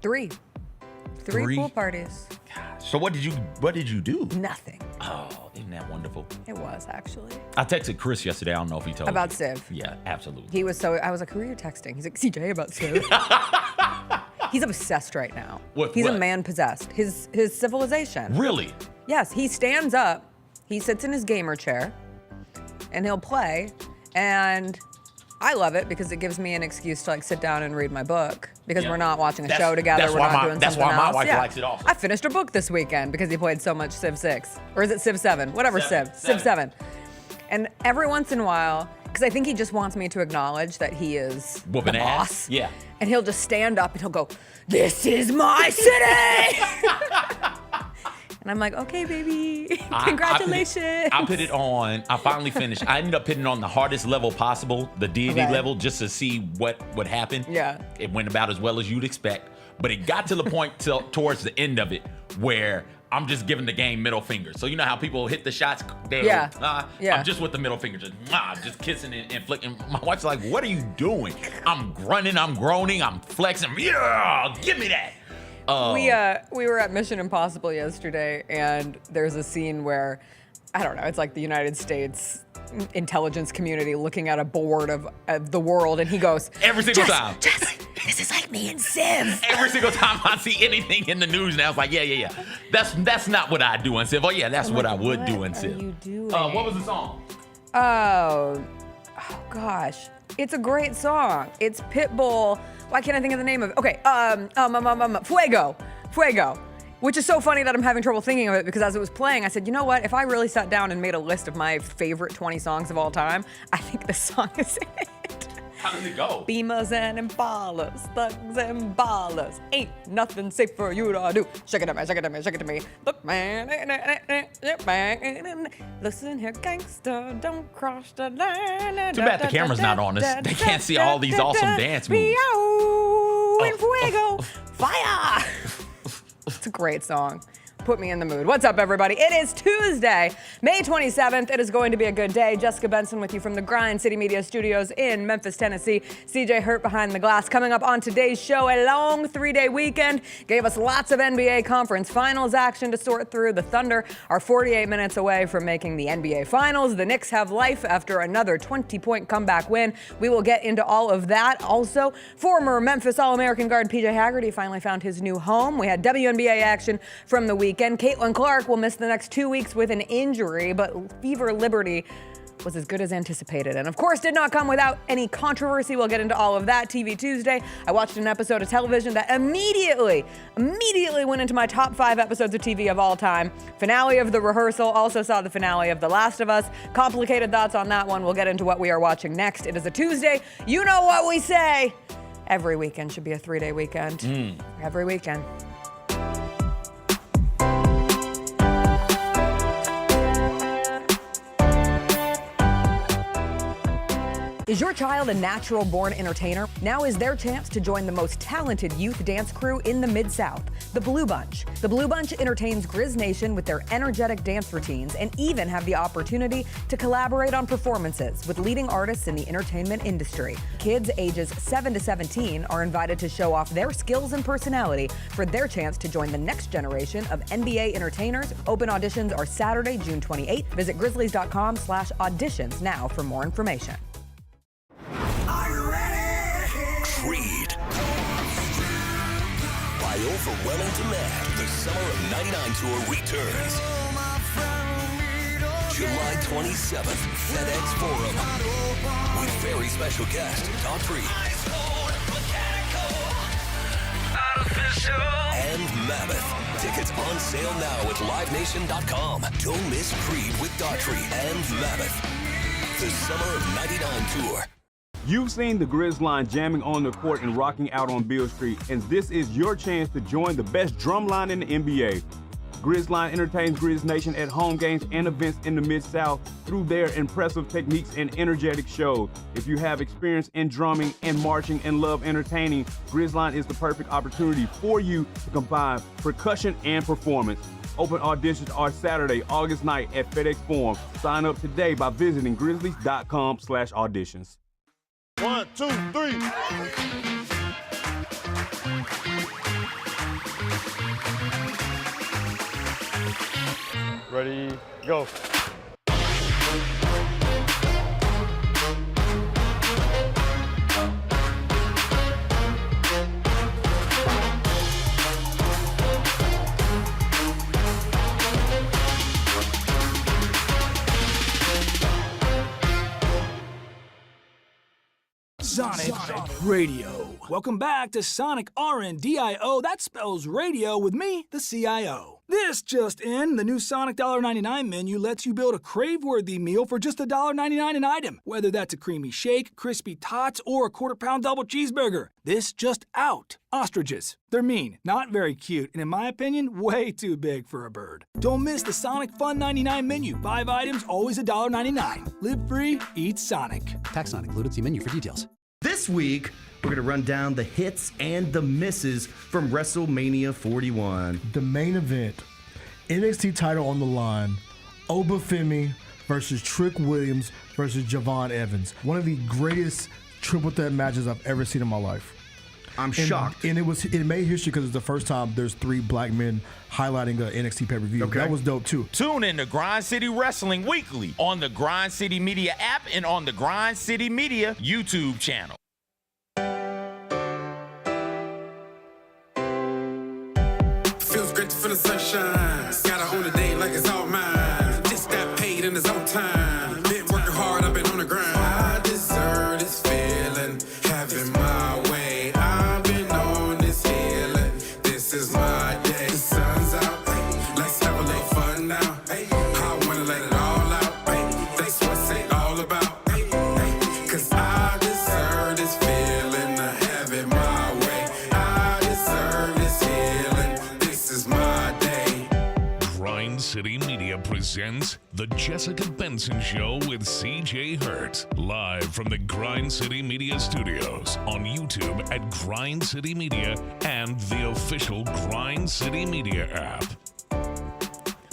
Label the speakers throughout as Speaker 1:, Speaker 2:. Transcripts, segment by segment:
Speaker 1: Three pool parties.
Speaker 2: Gosh. So what did you do?
Speaker 1: Nothing.
Speaker 2: Oh, isn't that wonderful?
Speaker 1: It was, actually.
Speaker 2: I texted Chris yesterday. I don't know if he told
Speaker 1: About
Speaker 2: you.
Speaker 1: Civ.
Speaker 2: Yeah, absolutely.
Speaker 1: He was I was like, who are you texting? He's like, CJ about Civ. He's obsessed right now. He's a man possessed. His civilization.
Speaker 2: Really?
Speaker 1: Yes, he stands up, he sits in his gamer chair, and he'll play, and I love it because it gives me an excuse to like sit down and read my book because we're not watching a show together. We're not doing something else.
Speaker 2: That's why my wife likes it also.
Speaker 1: I finished a book this weekend because he played so much Civ 6. Or is it Civ 7? Whatever, Civ 7. And every once in a while, because I think he just wants me to acknowledge that he is
Speaker 2: whooping
Speaker 1: the
Speaker 2: ass.
Speaker 1: boss.
Speaker 2: Yeah.
Speaker 1: And he'll just stand up and he'll go, "This is my city!" And I'm like, okay, baby, congratulations.
Speaker 2: I put it on, I finally finished. I ended up putting it on the hardest level possible, the deity level, just to see what would happen.
Speaker 1: Yeah.
Speaker 2: It went about as well as you'd expect. But it got to the point towards the end of it where I'm just giving the game middle fingers. So you know how people hit the shots? I'm just with the middle finger, just kissing and flicking. My wife's like, what are you doing? I'm grunting, I'm groaning, I'm flexing. Yeah, give me that.
Speaker 1: We were at Mission Impossible yesterday, and there's a scene where, I don't know, it's like the United States intelligence community looking at a board of the world, and he goes,
Speaker 2: every single time.
Speaker 1: Jesse, this is like me and Civ.
Speaker 2: Every single time I see anything in the news now, it's like, yeah. That's not what I do in Civ. Oh yeah, that's what I would do in Civ.
Speaker 1: What are you doing?
Speaker 2: What was the song?
Speaker 1: Oh gosh. It's a great song. It's Pitbull. Why can't I think of the name of it? Okay, Fuego. Which is so funny that I'm having trouble thinking of it because as it was playing, I said, you know what? If I really sat down and made a list of my favorite 20 songs of all time, I think this song is it.
Speaker 2: How did it go?
Speaker 1: Beamers and Impalas, thugs and ballers, ain't nothing safe for you to do. Shake it to me, shake it to me, shake it to me. Look, man, listen here, gangster, don't cross the line.
Speaker 2: Too bad the camera's not on us. They can't see all these awesome dance moves.
Speaker 1: En fuego, fire. It's a great song. Put me in the mood. What's up, everybody? It is Tuesday, May 27th. It is going to be a good day. Jessica Benson with you from the Grind City Media Studios in Memphis, Tennessee. CJ Hurt behind the glass. Coming up on today's show, a long 3-day weekend gave us lots of NBA Conference Finals action to sort through. The Thunder are 48 minutes away from making the NBA Finals. The Knicks have life after another 20-point comeback win. We will get into all of that. Also, former Memphis All-American guard PJ Haggerty finally found his new home. We had WNBA action from the weekend. Caitlin Clark will miss the next 2 weeks with an injury, but Fever Liberty was as good as anticipated. And of course, did not come without any controversy. We'll get into all of that. TV Tuesday, I watched an episode of television that immediately went into my top 5 episodes of TV of all time. Finale of The Rehearsal, also saw the finale of The Last of Us. Complicated thoughts on that one. We'll get into what we are watching next. It is a Tuesday. You know what we say. Every weekend should be a 3-day weekend. Every weekend. Is your child a natural-born entertainer? Now is their chance to join the most talented youth dance crew in the Mid-South, the Blue Bunch. The Blue Bunch entertains Grizz Nation with their energetic dance routines and even have the opportunity to collaborate on performances with leading artists in the entertainment industry. Kids ages 7 to 17 are invited to show off their skills and personality for their chance to join the next generation of NBA entertainers. Open auditions are Saturday, June 28th. Visit grizzlies.com/auditions now for more information.
Speaker 3: Creed. By overwhelming demand, the Summer of '99 tour returns. July 27th, FedEx Forum. With very special guest, Daughtry. And Mammoth. Tickets on sale now at LiveNation.com. Don't miss Creed with Daughtry and Mammoth. The Summer of '99 tour.
Speaker 4: You've seen the Grizz line jamming on the court and rocking out on Beale Street, and this is your chance to join the best drum line in the NBA. Grizz line entertains Grizz Nation at home games and events in the Mid-South through their impressive techniques and energetic shows. If you have experience in drumming and marching and love entertaining, Grizz line is the perfect opportunity for you to combine percussion and performance. Open auditions are Saturday, August 9th at FedEx Forum. Sign up today by visiting grizzlies.com/auditions.
Speaker 5: 1, 2, 3. Ready, go.
Speaker 6: Sonic Radio. Welcome back to Sonic RNDIO. That spells radio with me, the CIO. This just in, the new Sonic $1.99 menu lets you build a crave-worthy meal for just $1.99 an item. Whether that's a creamy shake, crispy tots, or a quarter-pound double cheeseburger. This just out. Ostriches. They're mean, not very cute, and in my opinion, way too big for a bird. Don't miss the Sonic Fun 99 menu. 5 items, always $1.99. Live free, eat Sonic.
Speaker 7: Tax not included. See menu for details.
Speaker 8: This week, we're going to run down the hits and the misses from WrestleMania 41.
Speaker 9: The main event, NXT title on the line, Obafemi versus Trick Williams versus Javon Evans. One of the greatest triple threat matches I've ever seen in my life.
Speaker 8: I'm shocked.
Speaker 9: And it made history because it's the first time there's 3 black men highlighting a NXT pay-per-view.
Speaker 8: Okay.
Speaker 9: That was dope too.
Speaker 2: Tune in to Grind City Wrestling weekly on the Grind City Media app and on the Grind City Media YouTube channel.
Speaker 10: Feels great to feel the sunshine. Gotta own the day like it's all mine. Just got paid in his own time. Been working hard, I've been on the grind. I deserve this feeling, having my way. I've been on this healing. This is my day. The sun's out, ay. Let's have a little fun now. Ay. I wanna let it all out. Ay. That's what's it all about. Ay. Ay. 'Cause I deserve this feeling, having my way. I deserve this healing. This is my day.
Speaker 11: Grind City Media presents The Jessica Benson Show with CJ Hurt. Live from the Grind City Media studios on YouTube at Grind City Media and the official Grind City Media app.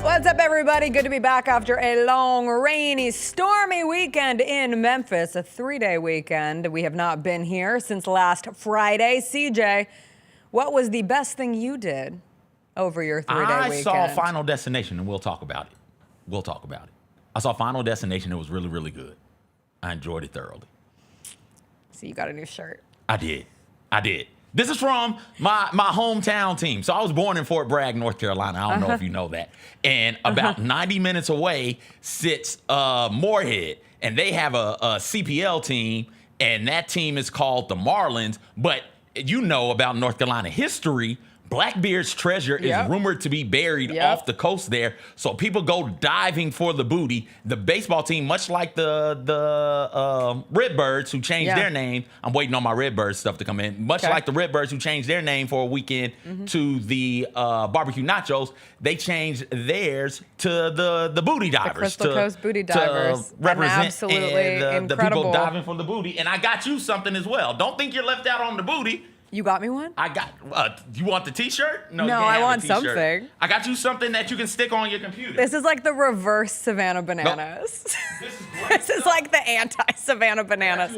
Speaker 1: What's up, everybody? Good to be back after a long, rainy, stormy weekend in Memphis, a 3-day weekend. We have not been here since last Friday. CJ, what was the best thing you did over your 3-day weekend?
Speaker 2: I saw Final Destination, and we'll talk about it. I saw Final Destination. It was really, really good. I enjoyed it thoroughly.
Speaker 1: So you got a new shirt.
Speaker 2: I did. This is from my hometown team. So I was born in Fort Bragg, North Carolina. I don't know if you know that. And about 90 minutes away sits Moorhead. And they have a CPL team, and that team is called the Marlins. But you know about North Carolina history. Blackbeard's treasure is rumored to be buried off the coast there. So people go diving for the booty. The baseball team, much like the Redbirds, who changed their name. I'm waiting on my Redbirds stuff to come in. Much like the Redbirds, who changed their name for a weekend to the Barbecue Nachos, they changed theirs to the Booty Divers.
Speaker 1: The Crystal Coast Booty Divers.
Speaker 2: To represent
Speaker 1: absolutely
Speaker 2: the people diving for the booty. And I got you something as well. Don't think you're left out on the booty.
Speaker 1: You got me one?
Speaker 2: I got, you want the t-shirt? No,
Speaker 1: I want something.
Speaker 2: I got you something that you can stick on your computer.
Speaker 1: This is like the reverse Savannah Bananas.
Speaker 2: This is great.
Speaker 1: This is like the anti-Savannah Bananas.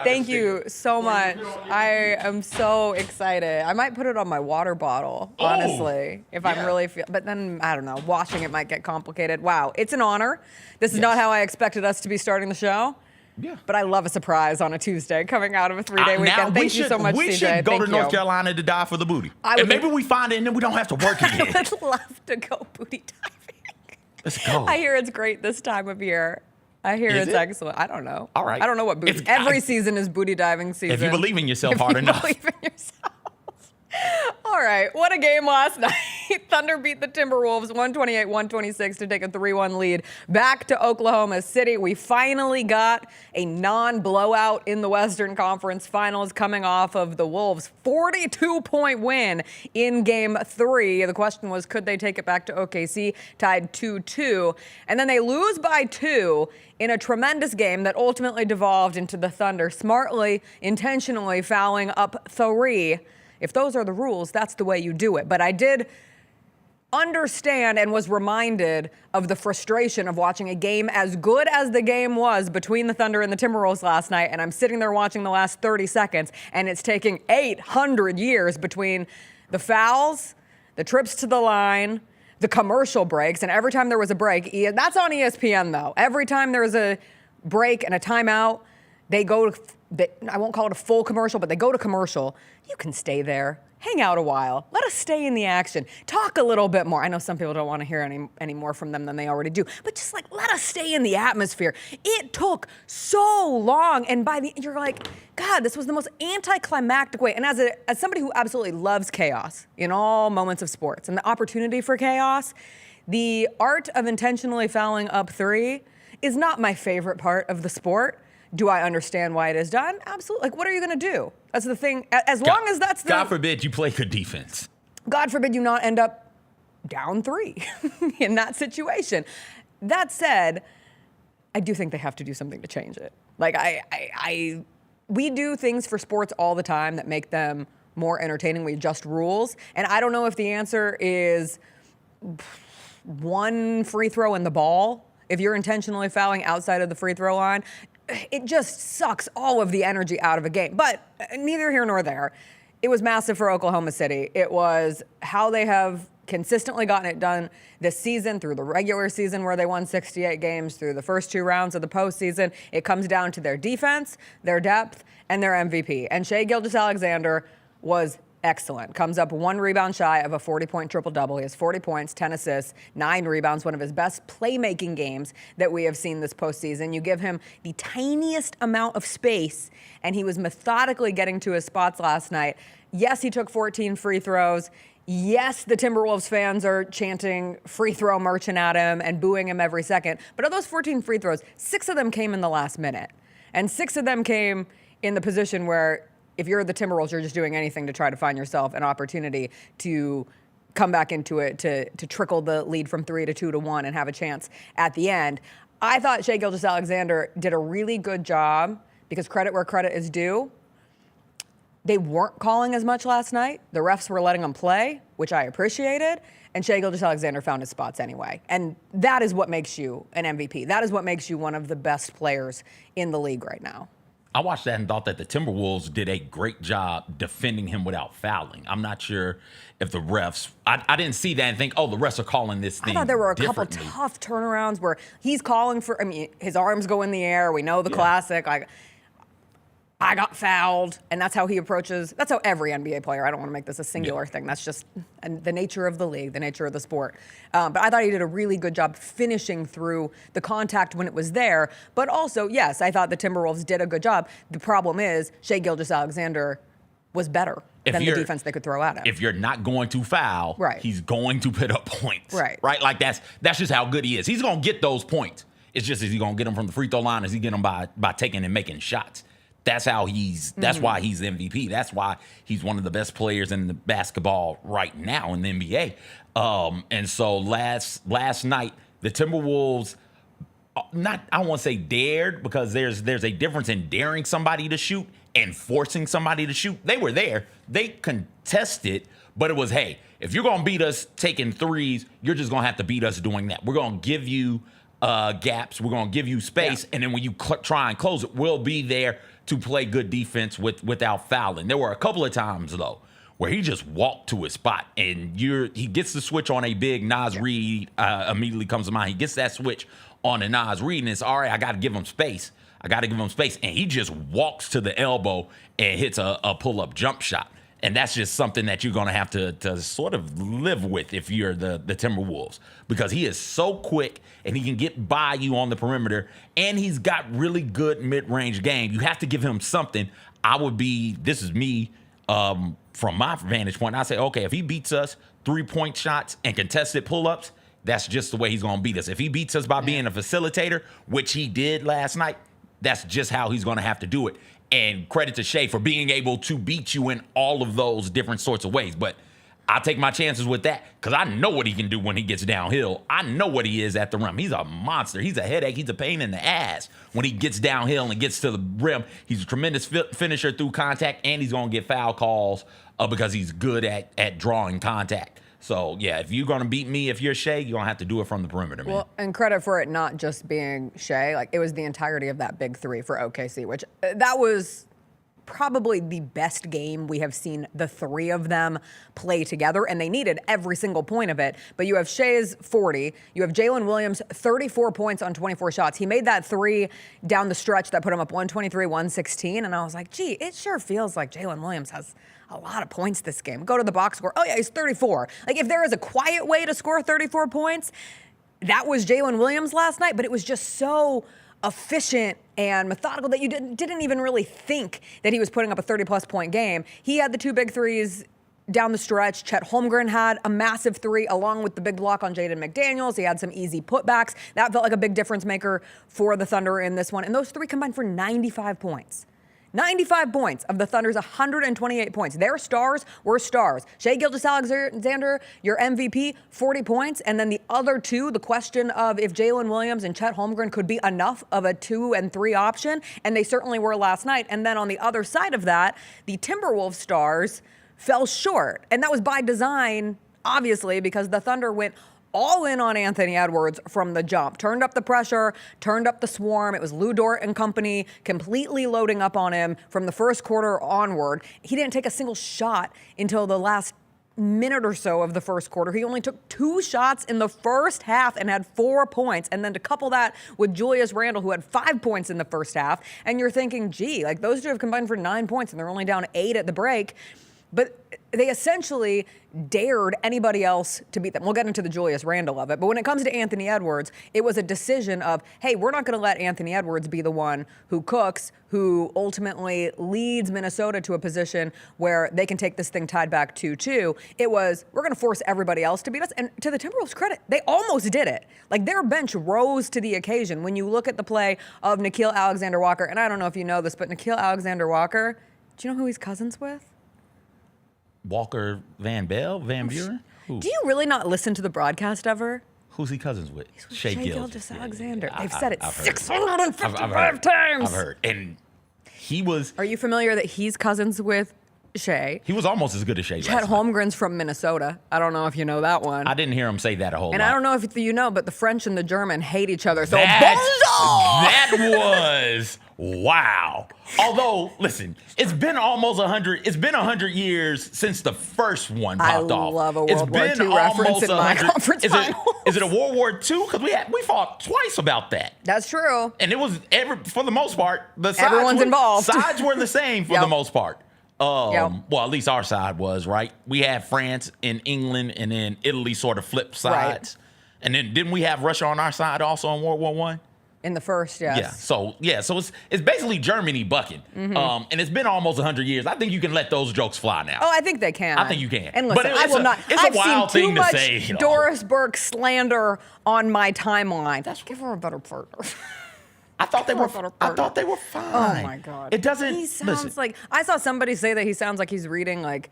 Speaker 1: Thank you so much. I am so excited. I might put it on my water bottle, honestly, if I'm really but then, I don't know, washing it might get complicated. Wow, it's an honor. This is not how I expected us to be starting the show. Yeah. But I love a surprise on a Tuesday coming out of a 3-day weekend. Thank you so much, CJ.
Speaker 2: We should go to North Carolina to dive for the booty. And maybe we find it and then we don't have to work again.
Speaker 1: I would love to go booty diving.
Speaker 2: Let's go.
Speaker 1: I hear it's great this time of year. I hear it's excellent. I don't know.
Speaker 2: All right.
Speaker 1: I don't know what booty. Every season is booty diving season.
Speaker 2: If you believe in yourself hard enough.
Speaker 1: Believe in yourself. All right, what a game last night. Thunder beat the Timberwolves 128-126 to take a 3-1 lead back to Oklahoma City. We finally got a non-blowout in the Western Conference Finals coming off of the Wolves' 42-point win in Game 3. The question was, could they take it back to OKC, tied 2-2? And then they lose by 2 in a tremendous game that ultimately devolved into the Thunder smartly, intentionally fouling up 3. If those are the rules, that's the way you do it. But I did understand and was reminded of the frustration of watching a game as good as the game was between the Thunder and the Timberwolves last night, and I'm sitting there watching the last 30 seconds, and it's taking 800 years between the fouls, the trips to the line, the commercial breaks, and every time there was a break, that's on ESPN though. Every time there was a break and a timeout, they go to, I won't call it a full commercial, but they go to commercial. You can stay there, hang out a while, let us stay in the action, talk a little bit more. I know some people don't want to hear any more from them than they already do, but just like let us stay in the atmosphere. It took so long, and you're like, God, this was the most anticlimactic way. And as somebody who absolutely loves chaos in all moments of sports and the opportunity for chaos, the art of intentionally fouling up 3 is not my favorite part of the sport. Do I understand why it is done? Absolutely. Like, what are you going to do? That's the thing. As long as that's
Speaker 2: God forbid you play good defense.
Speaker 1: God forbid you not end up down 3 in that situation. That said, I do think they have to do something to change it. Like, we do things for sports all the time that make them more entertaining. We adjust rules. And I don't know if the answer is 1 free throw in the ball. If you're intentionally fouling outside of the free throw line, it just sucks all of the energy out of a game. But neither here nor there. It was massive for Oklahoma City. It was how they have consistently gotten it done this season, through the regular season where they won 68 games, through the first 2 rounds of the postseason. It comes down to their defense, their depth, and their MVP. And Shai Gilgeous-Alexander was excellent. Comes up 1 rebound shy of a 40-point triple-double. He has 40 points, 10 assists, 9 rebounds, one of his best playmaking games that we have seen this postseason. You give him the tiniest amount of space, and he was methodically getting to his spots last night. Yes, he took 14 free throws. Yes, the Timberwolves fans are chanting free throw merchant at him and booing him every second. But of those 14 free throws, 6 of them came in the last minute. And 6 of them came in the position where if you're the Timberwolves, you're just doing anything to try to find yourself an opportunity to come back into it, to trickle the lead from 3 to 2 to 1 and have a chance at the end. I thought Shai Gilgeous-Alexander did a really good job, because credit where credit is due. They weren't calling as much last night. The refs were letting them play, which I appreciated. And Shai Gilgeous-Alexander found his spots anyway. And that is what makes you an MVP. That is what makes you one of the best players in the league right now.
Speaker 2: I watched that and thought that the Timberwolves did a great job defending him without fouling. I'm not sure if the refs, I didn't see that and think, oh, the refs are calling this thing.
Speaker 1: I thought there were a couple tough turnarounds where he's calling for, his arms go in the air. We know the classic. I got fouled, and that's how he approaches. That's how every NBA player. I don't want to make this a singular thing. That's just the nature of the league, the nature of the sport. But I thought he did a really good job finishing through the contact when it was there. But also, yes, I thought the Timberwolves did a good job. The problem is Shai Gilgeous-Alexander was better than the defense they could throw at him.
Speaker 2: If you're not going to foul, he's going to put up points. Right? Like that's just how good he is. He's going to get those points. It's just, is he going to get them from the free throw line? Or is he get them by taking and making shots? That's how that's why he's MVP. That's why he's one of the best players in the basketball right now in the NBA. And so last night, the Timberwolves, I don't want to say dared, because there's a difference in daring somebody to shoot and forcing somebody to shoot. They were there. They contested, but it was, hey, if you're going to beat us taking threes, you're just going to have to beat us doing that. We're going to give you gaps. We're going to give you space. And then when you try and close it, we'll be there to play good defense without fouling. There were a couple of times, though, where he just walked to his spot, and he gets the switch on a big Nas Reed, immediately comes to mind. He gets that switch on a Nas Reed, and it's, all right, I got to give him space. And he just walks to the elbow and hits a pull-up jump shot. And that's just something that you're going to have to sort of live with if you're the Timberwolves, because he is so quick and he can get by you on the perimeter, and he's got really good mid-range game. You have to give him something. This is me from my vantage point. I say, okay, if he beats us 3-point shots and contested pull-ups, that's just the way he's going to beat us. If he beats us by being a facilitator, which he did last night, that's just how he's going to have to do it. And credit to Shai for being able to beat you in all of those different sorts of ways. But I take my chances with that, because I know what he can do when he gets downhill. I know what he is at the rim. He's a monster. He's a headache. He's a pain in the ass when he gets downhill and gets to the rim. He's a tremendous finisher through contact, and he's going to get foul calls because he's good at drawing contact. So, yeah, if you're going to beat me, if you're Shai, you're going to have to do it from the perimeter, man.
Speaker 1: Well, and credit for it not just being Shai. Like, it was the entirety of that big 3 for OKC, which that was probably the best game we have seen the three of them play together, and they needed every single point of it. But you have Shea's 40, you have Jalen Williams 34 points on 24 shots. He made that three down the stretch that put him up 123, 116, and I was like, gee, it sure feels like Jalen Williams has a lot of points this game. Go to the box score. Oh yeah, he's 34. Like, if there is a quiet way to score 34 points, that was Jalen Williams last night, but it was just so efficient and methodical that you didn't even really think that he was putting up a 30-plus point game. He had the two big threes down the stretch. Chet Holmgren had a massive three along with the big block on Jaden McDaniels. He had some easy putbacks. That felt like a big difference maker for the Thunder in this one. And those three combined for 95 points. 95 points of the Thunder's 128 points. Their stars were stars. Shai Gilgeous-Alexander, your MVP, 40 points. And then the other two, the question of if Jalen Williams and Chet Holmgren could be enough of a 2 and 3 option, and they certainly were last night. And then on the other side of that, the Timberwolves stars fell short. And that was by design, obviously, because the Thunder went all in on Anthony Edwards from the jump. Turned up the pressure, turned up the swarm. It was Lou Dort and company completely loading up on him from the first quarter onward. He didn't take a single shot until the last minute or so of the first quarter. He only took 2 shots in the first half and had 4 points. And then to couple that with Julius Randle, who had 5 points in the first half, and you're thinking, gee, like those two have combined for 9 points and they're only down 8 at the break. But they essentially dared anybody else to beat them. We'll get into the Julius Randle of it. But when it comes to Anthony Edwards, it was a decision of, hey, we're not going to let Anthony Edwards be the one who cooks, who ultimately leads Minnesota to a position where they can take this thing tied back 2-2. It was, we're going to force everybody else to beat us. And to the Timberwolves' credit, they almost did it. Like, their bench rose to the occasion. When you look at the play of Nickeil Alexander-Walker, and I don't know if you know this, but Nickeil Alexander-Walker, do you know who he's cousins with?
Speaker 2: Walker Van Buren? Who?
Speaker 1: Do you really not listen to the broadcast ever?
Speaker 2: Who's he cousins with?
Speaker 1: He's with Shai Gilgeous-Alexander.
Speaker 2: Yeah.
Speaker 1: They've said it 655 times.
Speaker 2: I've heard. And he was...
Speaker 1: Are you familiar that he's cousins with Shai?
Speaker 2: He was almost as good as Shai.
Speaker 1: Chet Holmgren's from Minnesota. I don't know if you know that one.
Speaker 2: I didn't hear him say that a whole lot.
Speaker 1: And I don't know if you know, but the French and the German hate each other. So
Speaker 2: that was... Wow. Although, listen, it's been almost 100. It's been 100 years since the first one popped off.
Speaker 1: I love a World War II reference in my conference finals.
Speaker 2: Is it a World War II? Because we fought twice about that.
Speaker 1: That's true.
Speaker 2: And it was for the most part,
Speaker 1: everyone's involved.
Speaker 2: Sides were the same for the most part. Well, at least our side was, right? We had France and England, and then Italy sort of flipped sides. Right. And then didn't we have Russia on our side also in World War I?
Speaker 1: In the first, yes.
Speaker 2: So it's basically Germany bucking. Mm-hmm. And it's been almost 100 years. I think you can let those jokes fly now.
Speaker 1: Oh, I think they can.
Speaker 2: I think you can.
Speaker 1: And listen,
Speaker 2: but
Speaker 1: I will not.
Speaker 2: It's a wild thing to say.
Speaker 1: I've seen too much Doris Burke slander on my timeline. Give her a better partner.
Speaker 2: I thought they were fine.
Speaker 1: Oh my God.
Speaker 2: It doesn't.
Speaker 1: He sounds like, I saw somebody say that he sounds like he's reading like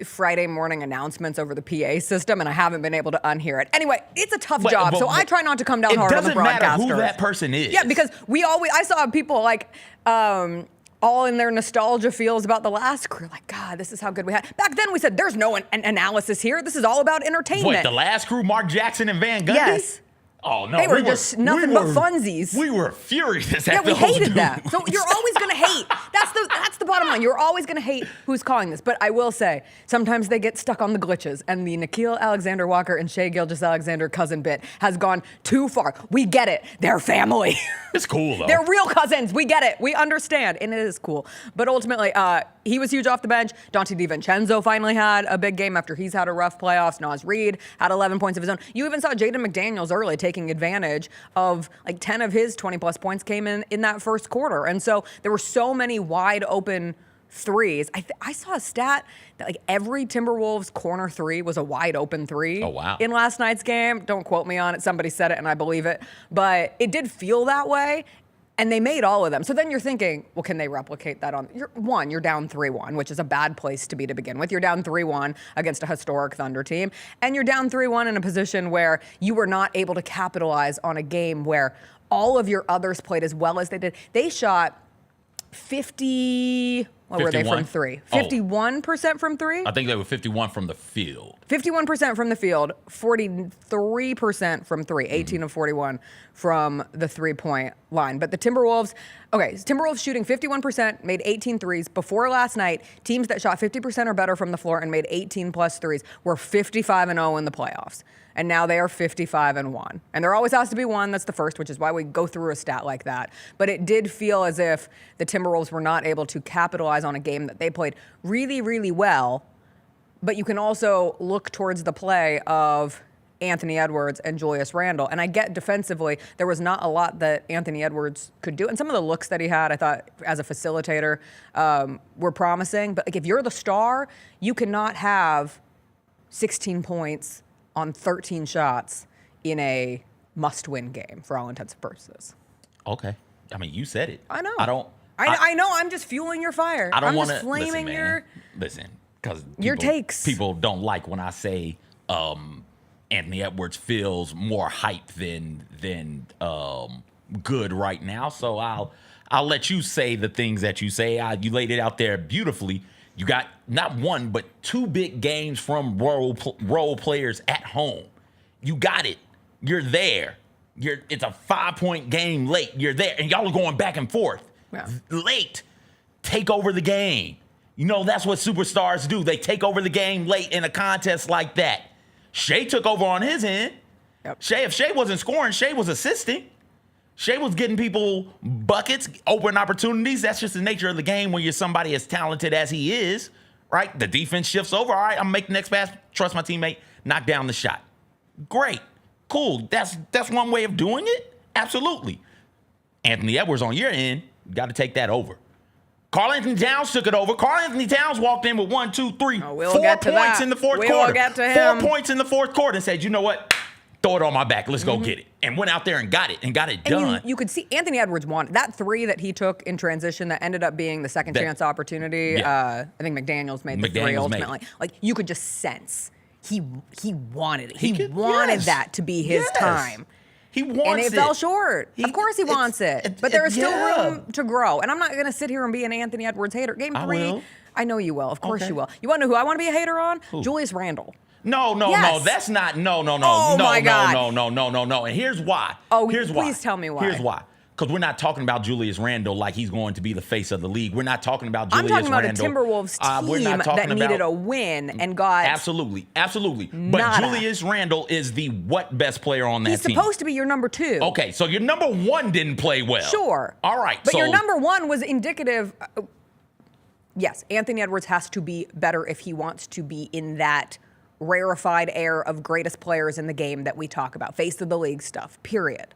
Speaker 1: Friday morning announcements over the PA system, and I haven't been able to unhear it. Anyway, it's a tough job, so I try not to come down hard on the broadcaster.
Speaker 2: It doesn't matter who that person is.
Speaker 1: Yeah, because I saw people like all in their nostalgia feels about the last crew. Like, God, this is how good we had. Back then we said, there's no an analysis here. This is all about entertainment.
Speaker 2: Wait, the last crew, Mark Jackson and Van Gundy?
Speaker 1: Yes.
Speaker 2: Oh, no.
Speaker 1: They were just nothing but funsies.
Speaker 2: We were furious at
Speaker 1: Yeah, we
Speaker 2: those
Speaker 1: hated
Speaker 2: dudes.
Speaker 1: that. So you're always going to hate. That's the bottom line. You're always going to hate who's calling this. But I will say, sometimes they get stuck on the glitches. And the Nickeil Alexander-Walker and Shai Gilgeous-Alexander cousin bit has gone too far. We get it. They're family.
Speaker 2: It's cool, though.
Speaker 1: They're real cousins. We get it. We understand. And it is cool. But ultimately, he was huge off the bench. Dante DiVincenzo finally had a big game after he's had a rough playoffs. Naz Reid had 11 points of his own. You even saw Jaden McDaniels early taking advantage of like 10 of his 20-plus points came in that first quarter. And so there were so many wide open threes. I saw a stat that like every Timberwolves corner three was a wide open three.
Speaker 2: Oh, wow.
Speaker 1: In last night's game. Don't quote me on it. Somebody said it and I believe it. But it did feel that way. And they made all of them. So then you're thinking, well, can they replicate that you're down 3-1, which is a bad place to be to begin with. You're down 3-1 against a historic Thunder team. And you're down 3-1 in a position where you were not able to capitalize on a game where all of your others played as well as they did. They shot 50 What were they from 3? 51% from 3?
Speaker 2: I think they were 51 from the field.
Speaker 1: 51% from the field, 43% from 3, 18 of 41 from the 3-point line. But the Timberwolves shooting 51%, made 18 threes. Before last night, teams that shot 50% or better from the floor and made 18 plus threes were 55-0 in the playoffs. And now they are 55-1. And there always has to be one that's the first, which is why we go through a stat like that. But it did feel as if the Timberwolves were not able to capitalize on a game that they played really, really well. But you can also look towards the play of Anthony Edwards and Julius Randle. And I get defensively, there was not a lot that Anthony Edwards could do. And some of the looks that he had, I thought, as a facilitator, were promising. But like, if you're the star, you cannot have 16 points on 13 shots in a must-win game for all intents and purposes.
Speaker 2: Okay. I mean, you said it.
Speaker 1: I know.
Speaker 2: I
Speaker 1: know. I'm just fueling your fire.
Speaker 2: I don't want to
Speaker 1: just flaming
Speaker 2: listen, because
Speaker 1: your takes.
Speaker 2: People don't like when I say Anthony Edwards feels more hype than good right now. So I'll let you say the things that you say. You laid it out there beautifully. You got not one, but 2 big games from role players at home. You got it. You're there. It's a 5-point game late. You're there. And y'all are going back and forth.
Speaker 1: Yeah.
Speaker 2: Late. Take over the game. You know, that's what superstars do. They take over the game late in a contest like that. Shea took over on his end.
Speaker 1: Yep.
Speaker 2: If Shea wasn't scoring, Shea was assisting. Shea was getting people buckets, open opportunities. That's just the nature of the game when you're somebody as talented as he is, right? The defense shifts over. All right, I'm making the next pass. Trust my teammate. Knock down the shot. Great. Cool. That's one way of doing it. Absolutely. Anthony Edwards on your end, got to take that over. Karl Anthony Towns took it over. Karl Anthony Towns walked in with 1, 2, 3, 4 points in the fourth quarter.
Speaker 1: We'll get to him.
Speaker 2: 4 points in the fourth quarter and said, you know what? Throw it on my back. Let's go get it. And went out there and got it done.
Speaker 1: You could see Anthony Edwards wanted that 3 that he took in transition that ended up being the second chance opportunity.
Speaker 2: Yeah.
Speaker 1: I think McDaniels made the 3 ultimately. Like, you could just sense he wanted it. He wanted that to be his time.
Speaker 2: He wants it.
Speaker 1: And it fell short. Of course he wants it. But there is still room to grow. And I'm not going to sit here and be an Anthony Edwards hater. Game 3,
Speaker 2: I will.
Speaker 1: I know you will. Of course you will. You want to know who I want to be a hater on?
Speaker 2: Who?
Speaker 1: Julius Randle.
Speaker 2: No, that's not. No.
Speaker 1: Oh, my God.
Speaker 2: No. And here's why.
Speaker 1: Please tell me why.
Speaker 2: Here's why. Because we're not talking about Julius Randle like he's going to be the face of the league. We're not talking about Julius Randle.
Speaker 1: I'm talking about a Timberwolves team that needed a win and got
Speaker 2: Absolutely. But
Speaker 1: nada.
Speaker 2: Julius Randle is the what best player on that team?
Speaker 1: He's supposed to be your number 2.
Speaker 2: Okay, so your number 1 didn't play well.
Speaker 1: Sure.
Speaker 2: All right.
Speaker 1: But your number 1 was indicative. Yes, Anthony Edwards has to be better if he wants to be in that rarefied air of greatest players in the game that we talk about. Face of the league stuff, period.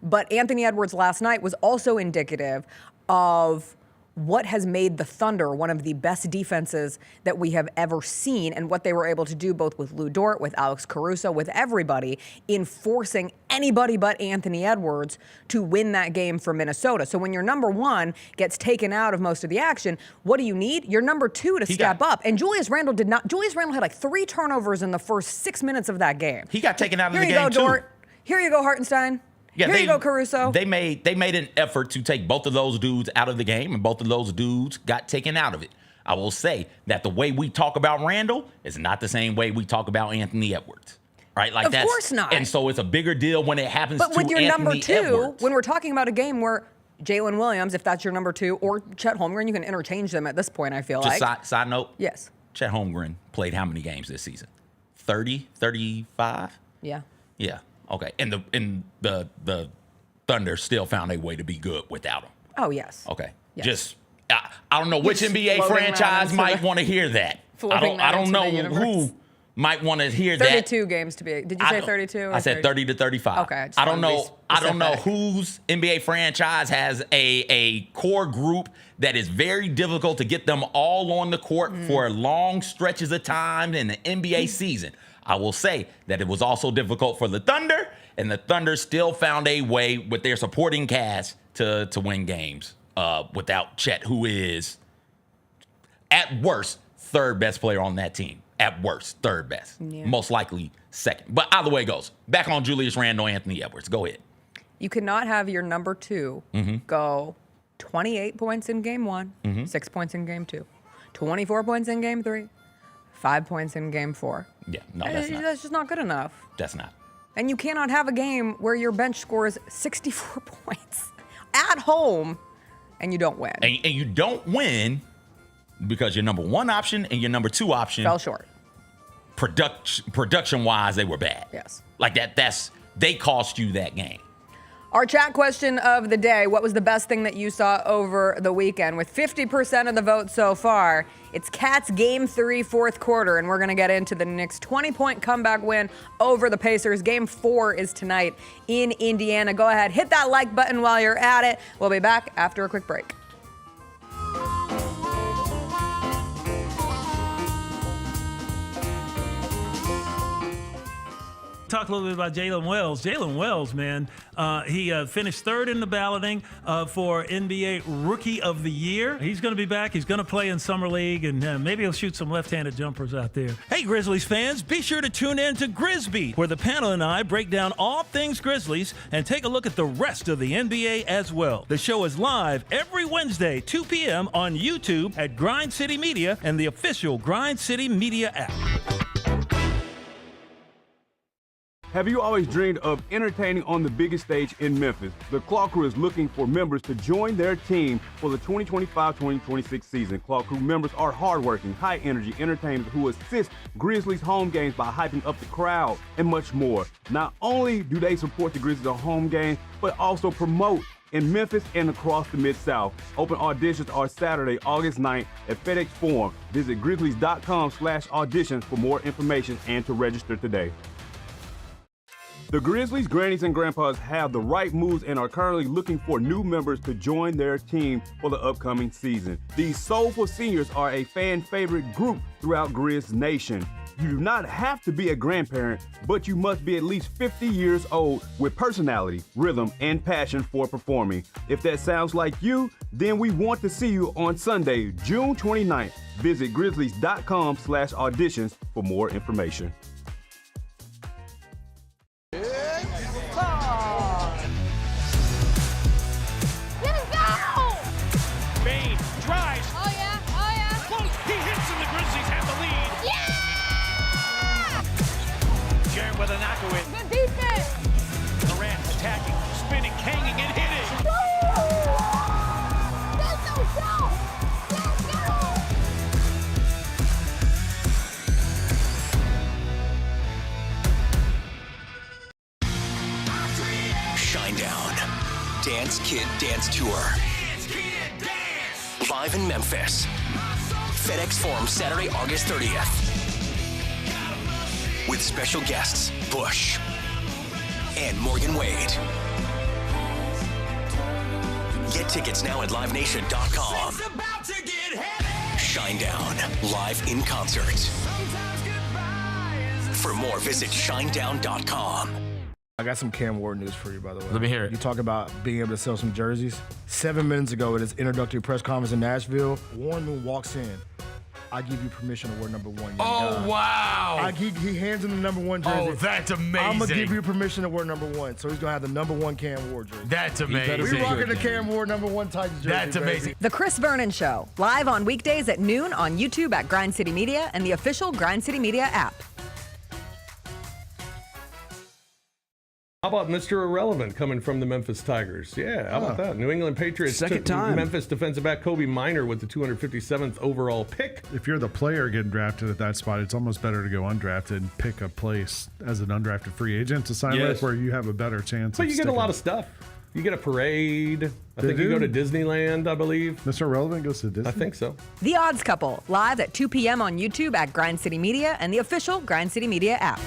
Speaker 1: But Anthony Edwards last night was also indicative of what has made the Thunder one of the best defenses that we have ever seen, and what they were able to do both with Lou Dort, with Alex Caruso, with everybody, in forcing anybody but Anthony Edwards to win that game for Minnesota. So when your number 1 gets taken out of most of the action, what do you need? Your number 2 to step up. And Julius Randle did not. Julius Randle had like 3 turnovers in the first 6 minutes of that game.
Speaker 2: He got taken out of the game,
Speaker 1: Here you go,
Speaker 2: too.
Speaker 1: Dort. Here you go, Hartenstein.
Speaker 2: Yeah,
Speaker 1: Here you go, Caruso.
Speaker 2: They made an effort to take both of those dudes out of the game, and both of those dudes got taken out of it. I will say that the way we talk about Randle is not the same way we talk about Anthony Edwards, right? Like,
Speaker 1: of course not.
Speaker 2: And so it's a bigger deal when it happens to Anthony Edwards.
Speaker 1: But with your number 2, when we're talking about a game where Jalen Williams, if that's your number 2, or Chet Holmgren, you can interchange them at this point, I feel like.
Speaker 2: Just side note.
Speaker 1: Yes.
Speaker 2: Chet Holmgren played how many games this season? 30, 35?
Speaker 1: Yeah.
Speaker 2: Yeah. Okay. And the Thunder still found a way to be good without him.
Speaker 1: Oh, yes.
Speaker 2: Okay.
Speaker 1: Yes.
Speaker 2: Just, I don't know which NBA franchise might want to hear that. I don't know who might want to hear
Speaker 1: 32 games to be. Did you say 32?
Speaker 2: I said 30 to 35.
Speaker 1: Okay.
Speaker 2: I don't know whose NBA franchise has a core group that is very difficult to get them all on the court for long stretches of time in the NBA season. I will say that it was also difficult for the Thunder, and the Thunder still found a way with their supporting cast to win games without Chet, who is, at worst, 3rd best player on that team. At worst, 3rd best. Yeah. Most likely 2nd. But either way it goes. Back on Julius Randle, Anthony Edwards. Go ahead.
Speaker 1: You cannot have your number 2 go 28 points in game 1, 6 points in game 2, 24 points in game 3, 5 points in game 4.
Speaker 2: Yeah, no, that's not.
Speaker 1: That's just not good enough.
Speaker 2: That's not.
Speaker 1: And you cannot have a game where your bench scores 64 points at home and you don't win.
Speaker 2: And you don't win because your number 1 option and your number 2 option
Speaker 1: fell short.
Speaker 2: Production-wise, they were bad.
Speaker 1: Yes.
Speaker 2: Like they cost you that game.
Speaker 1: Our chat question of the day, what was the best thing that you saw over the weekend? With 50% of the vote so far, it's Cats Game 3, fourth quarter, and we're going to get into the Knicks' 20-point comeback win over the Pacers. Game 4 is tonight in Indiana. Go ahead, hit that like button while you're at it. We'll be back after a quick break.
Speaker 5: Talk a little bit about Jalen Wells. Jalen Wells, man, he finished third in the balloting for NBA Rookie of the Year. He's going to be back. He's going to play in Summer League, and maybe he'll shoot some left-handed jumpers out there. Hey, Grizzlies fans, be sure to tune in to Grizzbeat, where the panel and I break down all things Grizzlies and take a look at the rest of the NBA as well. The show is live every Wednesday, 2 p.m. on YouTube at Grind City Media and the official Grind City Media app.
Speaker 4: Have you always dreamed of entertaining on the biggest stage in Memphis? The Claw Crew is looking for members to join their team for the 2025-2026 season. Claw Crew members are hardworking, high-energy entertainers who assist Grizzlies home games by hyping up the crowd and much more. Not only do they support the Grizzlies on home games, but also promote in Memphis and across the Mid-South. Open auditions are Saturday, August 9th at FedEx Forum. Visit grizzlies.com/auditions for more information and to register today. The Grizzlies, grannies, and grandpas have the right moves and are currently looking for new members to join their team for the upcoming season. These soulful seniors are a fan favorite group throughout Grizz Nation. You do not have to be a grandparent, but you must be at least 50 years old with personality, rhythm, and passion for performing. If that sounds like you, then we want to see you on Sunday, June 29th. Visit grizzlies.com/auditions for more information.
Speaker 12: With a knockaway. Good defense. Durant attacking, spinning, hanging, and hitting. Let's go!
Speaker 3: Shinedown. Dance Kid Dance Tour. Live in Memphis. FedEx Forum, Saturday, August 30th. With special guests, Bush and Morgan Wade. Get tickets now at livenation.com. Shinedown, live in concert. For more, visit shinedown.com.
Speaker 9: I got some Cam Ward news for you, by the way.
Speaker 2: Let me hear it.
Speaker 9: You talk about being able to sell some jerseys. 7 minutes ago at his introductory press conference in Nashville, Warren Moon walks in. I give you permission to wear number 1.
Speaker 2: Oh, wow.
Speaker 9: He hands him the number 1 jersey.
Speaker 2: Oh, that's amazing.
Speaker 9: I'm going to give you permission to wear number 1. So he's going to have the number 1 Cam Ward jersey.
Speaker 2: That's amazing.
Speaker 9: We're rocking the Cam Ward number 1 Titans jersey.
Speaker 2: That's amazing.
Speaker 1: The Chris Vernon Show, live on weekdays at noon on YouTube at Grind City Media and the official Grind City Media app.
Speaker 13: How about Mr. Irrelevant coming from the Memphis Tigers? Yeah, how about that? New England Patriots
Speaker 14: Second time.
Speaker 13: Memphis defensive back Kobe Minor with the 257th overall pick.
Speaker 15: If you're the player getting drafted at that spot, it's almost better to go undrafted and pick a place as an undrafted free agent to sign with where you have a better chance.
Speaker 13: But you get a lot of stuff. You get a parade. I think you go to Disneyland, I believe.
Speaker 15: Mr. Irrelevant goes to Disney?
Speaker 13: I think so.
Speaker 1: The Odds Couple, live at 2 p.m. on YouTube at Grind City Media and the official Grind City Media app.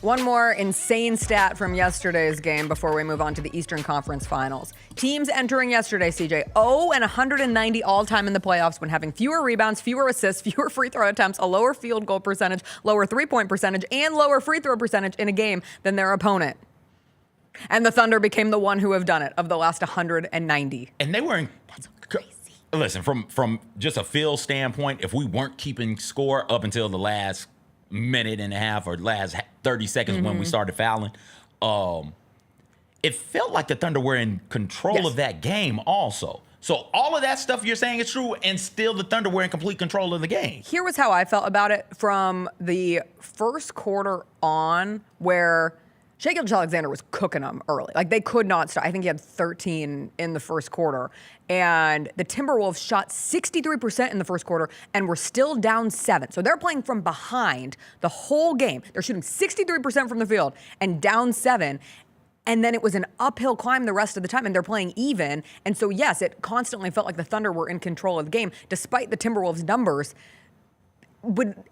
Speaker 1: One more insane stat from yesterday's game before we move on to the Eastern Conference Finals. Teams entering yesterday, CJ, 0-190 all-time in the playoffs when having fewer rebounds, fewer assists, fewer free throw attempts, a lower field goal percentage, lower three-point percentage, and lower free throw percentage in a game than their opponent. And the Thunder became the one who have done it of the last 190.
Speaker 2: And they were in Listen, from just a feel standpoint, if we weren't keeping score up until the last minute and a half or last 30 seconds when we started fouling, it felt like the Thunder were in control of that game also. So all of that stuff you're saying is true, and still the Thunder were in complete control of the game.
Speaker 1: Here was how I felt about it from the first quarter on, where Shai Gilgeous-Alexander was cooking them early. Like, they could not stop. I think he had 13 in the first quarter. And the Timberwolves shot 63% in the first quarter and were still down 7. So they're playing from behind the whole game. They're shooting 63% from the field and down 7. And then it was an uphill climb the rest of the time, and they're playing even. And so, yes, it constantly felt like the Thunder were in control of the game, despite the Timberwolves' numbers.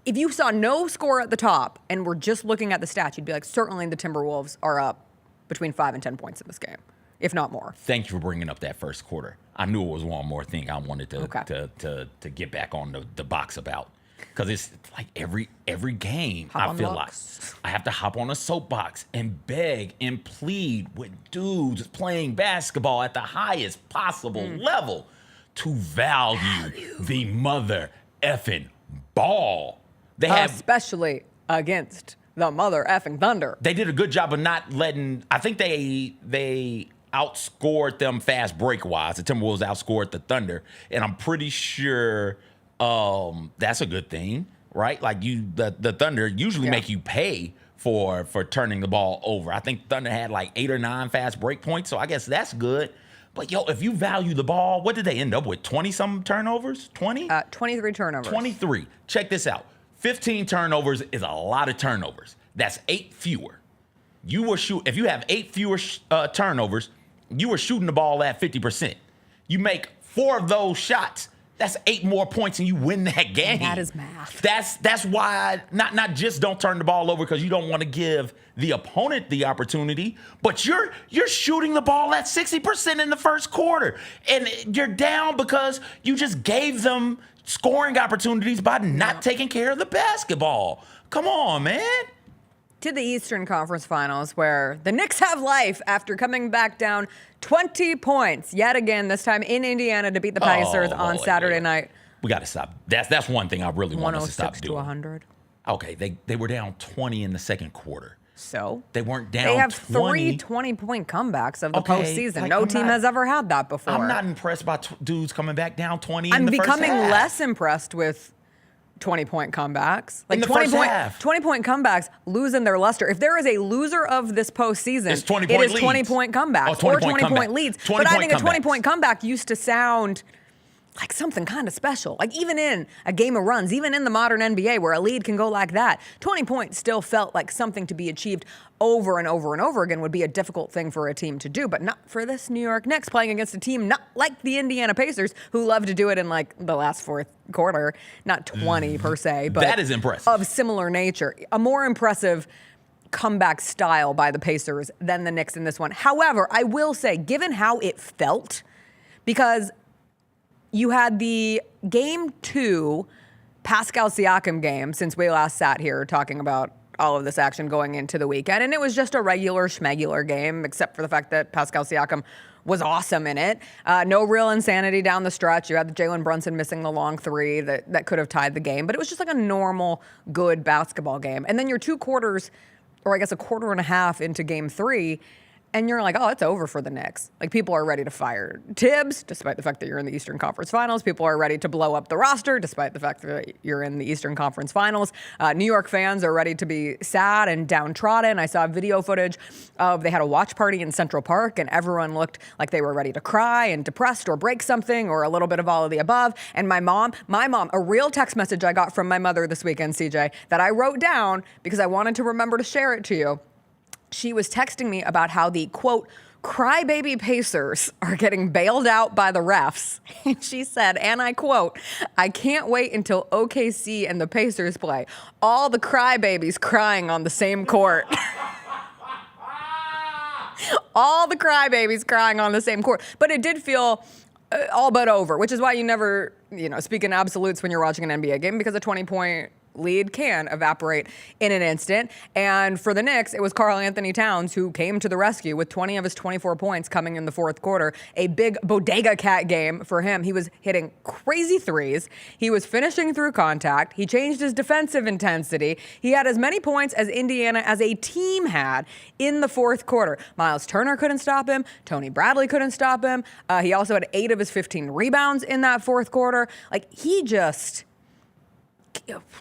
Speaker 1: If you saw no score at the top and were just looking at the stats, you'd be like, certainly the Timberwolves are up between 5 and 10 points in this game, if not more.
Speaker 2: Thank you for bringing up that first quarter. I knew it was one more thing I wanted to get back on the box about. Because it's like every game, I feel like I have to hop on a soapbox and beg and plead with dudes playing basketball at the highest possible level to value the mother effing ball. They have,
Speaker 1: especially against the mother effing Thunder.
Speaker 2: They did a good job of not letting. I think they outscored them fast break wise. The Timberwolves outscored the Thunder, and I'm pretty sure. That's a good thing, right? Like the Thunder usually make you pay for turning the ball over. I think Thunder had like 8 or 9 fast break points, so I guess that's good. But if you value the ball, what did they end up with? 20-some turnovers? 20?
Speaker 1: 23 turnovers.
Speaker 2: 23. Check this out. 15 turnovers is a lot of turnovers. That's 8 fewer. If you have 8 fewer turnovers, you were shooting the ball at 50%. You make 4 of those shots. That's 8 more points and you win that game.
Speaker 1: That is math.
Speaker 2: That's why not just don't turn the ball over because you don't want to give the opponent the opportunity, but you're shooting the ball at 60% in the first quarter. And you're down because you just gave them scoring opportunities by not taking care of the basketball. Come on, man.
Speaker 1: To the Eastern Conference Finals, where the Knicks have life after coming back down 20 points yet again, this time in Indiana to beat the Pacers on Saturday night.
Speaker 2: We got to stop. That's one thing I really want us to stop doing.
Speaker 1: 106 to 100.
Speaker 2: Okay, they were down 20 in the second quarter.
Speaker 1: So?
Speaker 2: They weren't down
Speaker 1: 20. They have
Speaker 2: 20.
Speaker 1: 3 20-point comebacks of the postseason. No team has ever had that before.
Speaker 2: I'm not impressed by dudes coming back down 20
Speaker 1: I'm
Speaker 2: in the first half.
Speaker 1: becoming less impressed with 20-point comebacks.
Speaker 2: Like
Speaker 1: 20-point comebacks losing their luster. If there is a loser of this postseason,
Speaker 2: it's 20-point
Speaker 1: it is
Speaker 2: leads.
Speaker 1: 20-point comebacks or 20-point leads. But I think a 20-point comeback used to sound like something kind of special. Like even in a game of runs, even in the modern NBA where a lead can go like that, 20 points still felt like something to be achieved over and over and over again would be a difficult thing for a team to do, but not for this New York Knicks playing against a team not like the Indiana Pacers who love to do it in like the last fourth quarter, not 20 per se, but
Speaker 2: that is impressive.
Speaker 1: Of similar nature. A more impressive comeback style by the Pacers than the Knicks in this one. However, I will say, given how it felt, because you had the Game 2 Pascal Siakam game since we last sat here talking about all of this action going into the weekend, and it was just a regular schmegular game, except for the fact that Pascal Siakam was awesome in it. No real insanity down the stretch. You had the Jalen Brunson missing the long 3 that could have tied the game, but it was just like a normal, good basketball game. And then you're 2 quarters, or I guess a quarter and a half into Game 3, and you're like, oh, it's over for the Knicks. Like, people are ready to fire Tibbs, despite the fact that you're in the Eastern Conference Finals. People are ready to blow up the roster, despite the fact that you're in the Eastern Conference Finals. New York fans are ready to be sad and downtrodden. I saw video footage of they had a watch party in Central Park, and everyone looked like they were ready to cry and depressed or break something or a little bit of all of the above. And my mom, a real text message I got from my mother this weekend, CJ, that I wrote down because I wanted to remember to share it to you. She was texting me about how the, quote, crybaby Pacers are getting bailed out by the refs. And she said, and I quote, I can't wait until OKC and the Pacers play. All the crybabies crying on the same court. All the crybabies crying on the same court. But it did feel all but over, which is why you never, speak in absolutes when you're watching an NBA game, because a 20-point lead can evaporate in an instant. And for the Knicks, it was Karl Anthony Towns who came to the rescue with 20 of his 24 points coming in the fourth quarter. A big bodega cat game for him. He was hitting crazy threes. He was finishing through contact. He changed his defensive intensity. He had as many points as Indiana as a team had in the fourth quarter. Miles Turner couldn't stop him. Tony Bradley couldn't stop him. He also had 8 of his 15 rebounds in that fourth quarter. Like, he just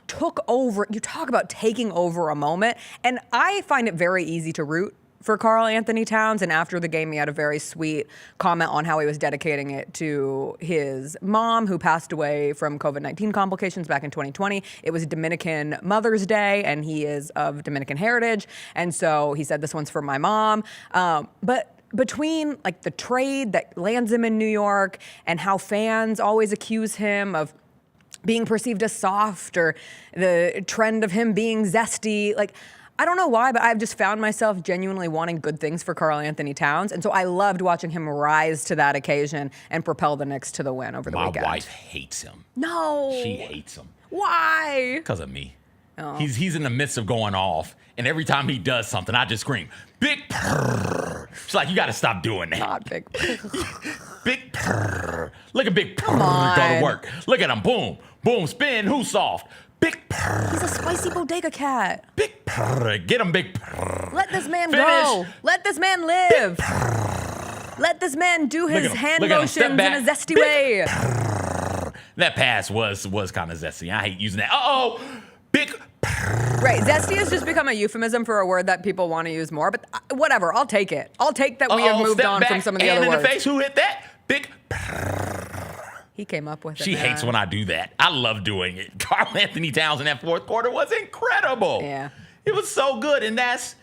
Speaker 1: took over. You talk about taking over a moment. And I find it very easy to root for Karl Anthony Towns. And after the game, he had a very sweet comment on how he was dedicating it to his mom, who passed away from COVID-19 complications back in 2020. It was Dominican Mother's Day, and he is of Dominican heritage. And so he said, this one's for my mom. But between like the trade that lands him in New York and how fans always accuse him of being perceived as soft, or the trend of him being zesty, like, I don't know why, but I've just found myself genuinely wanting good things for Karl Anthony Towns. And so I loved watching him rise to that occasion and propel the Knicks to the win over the weekend.
Speaker 2: My wife hates him.
Speaker 1: No.
Speaker 2: She hates him.
Speaker 1: Why?
Speaker 2: Because of me.
Speaker 1: Oh.
Speaker 2: He's in the midst of going off, and every time he does something, I just scream, big purr. She's like, you got to stop doing that.
Speaker 1: Not big purr.
Speaker 2: Big purr. Look at big purr go to work. Look at him. Boom. Boom. Spin. Who's soft? Big purr.
Speaker 1: He's a spicy bodega cat.
Speaker 2: Big purr. Get him, big purr.
Speaker 1: Let this man
Speaker 2: Finish.
Speaker 1: go. Let this man live. Let this man do his hand motions in a zesty way.
Speaker 2: Purr. That pass was kind of zesty. I hate using that. Uh-oh. Big purr.
Speaker 1: Right. Zesty has just become a euphemism for a word that people want to use more. But whatever. I'll take it. I'll take that we have moved on from some of the other words.
Speaker 2: In the face. Who hit that? Big purr.
Speaker 1: He came up with it.
Speaker 2: She hates when I do that. I love doing it. Karl Anthony Towns in that fourth quarter was incredible.
Speaker 1: Yeah.
Speaker 2: It was so good. And that's,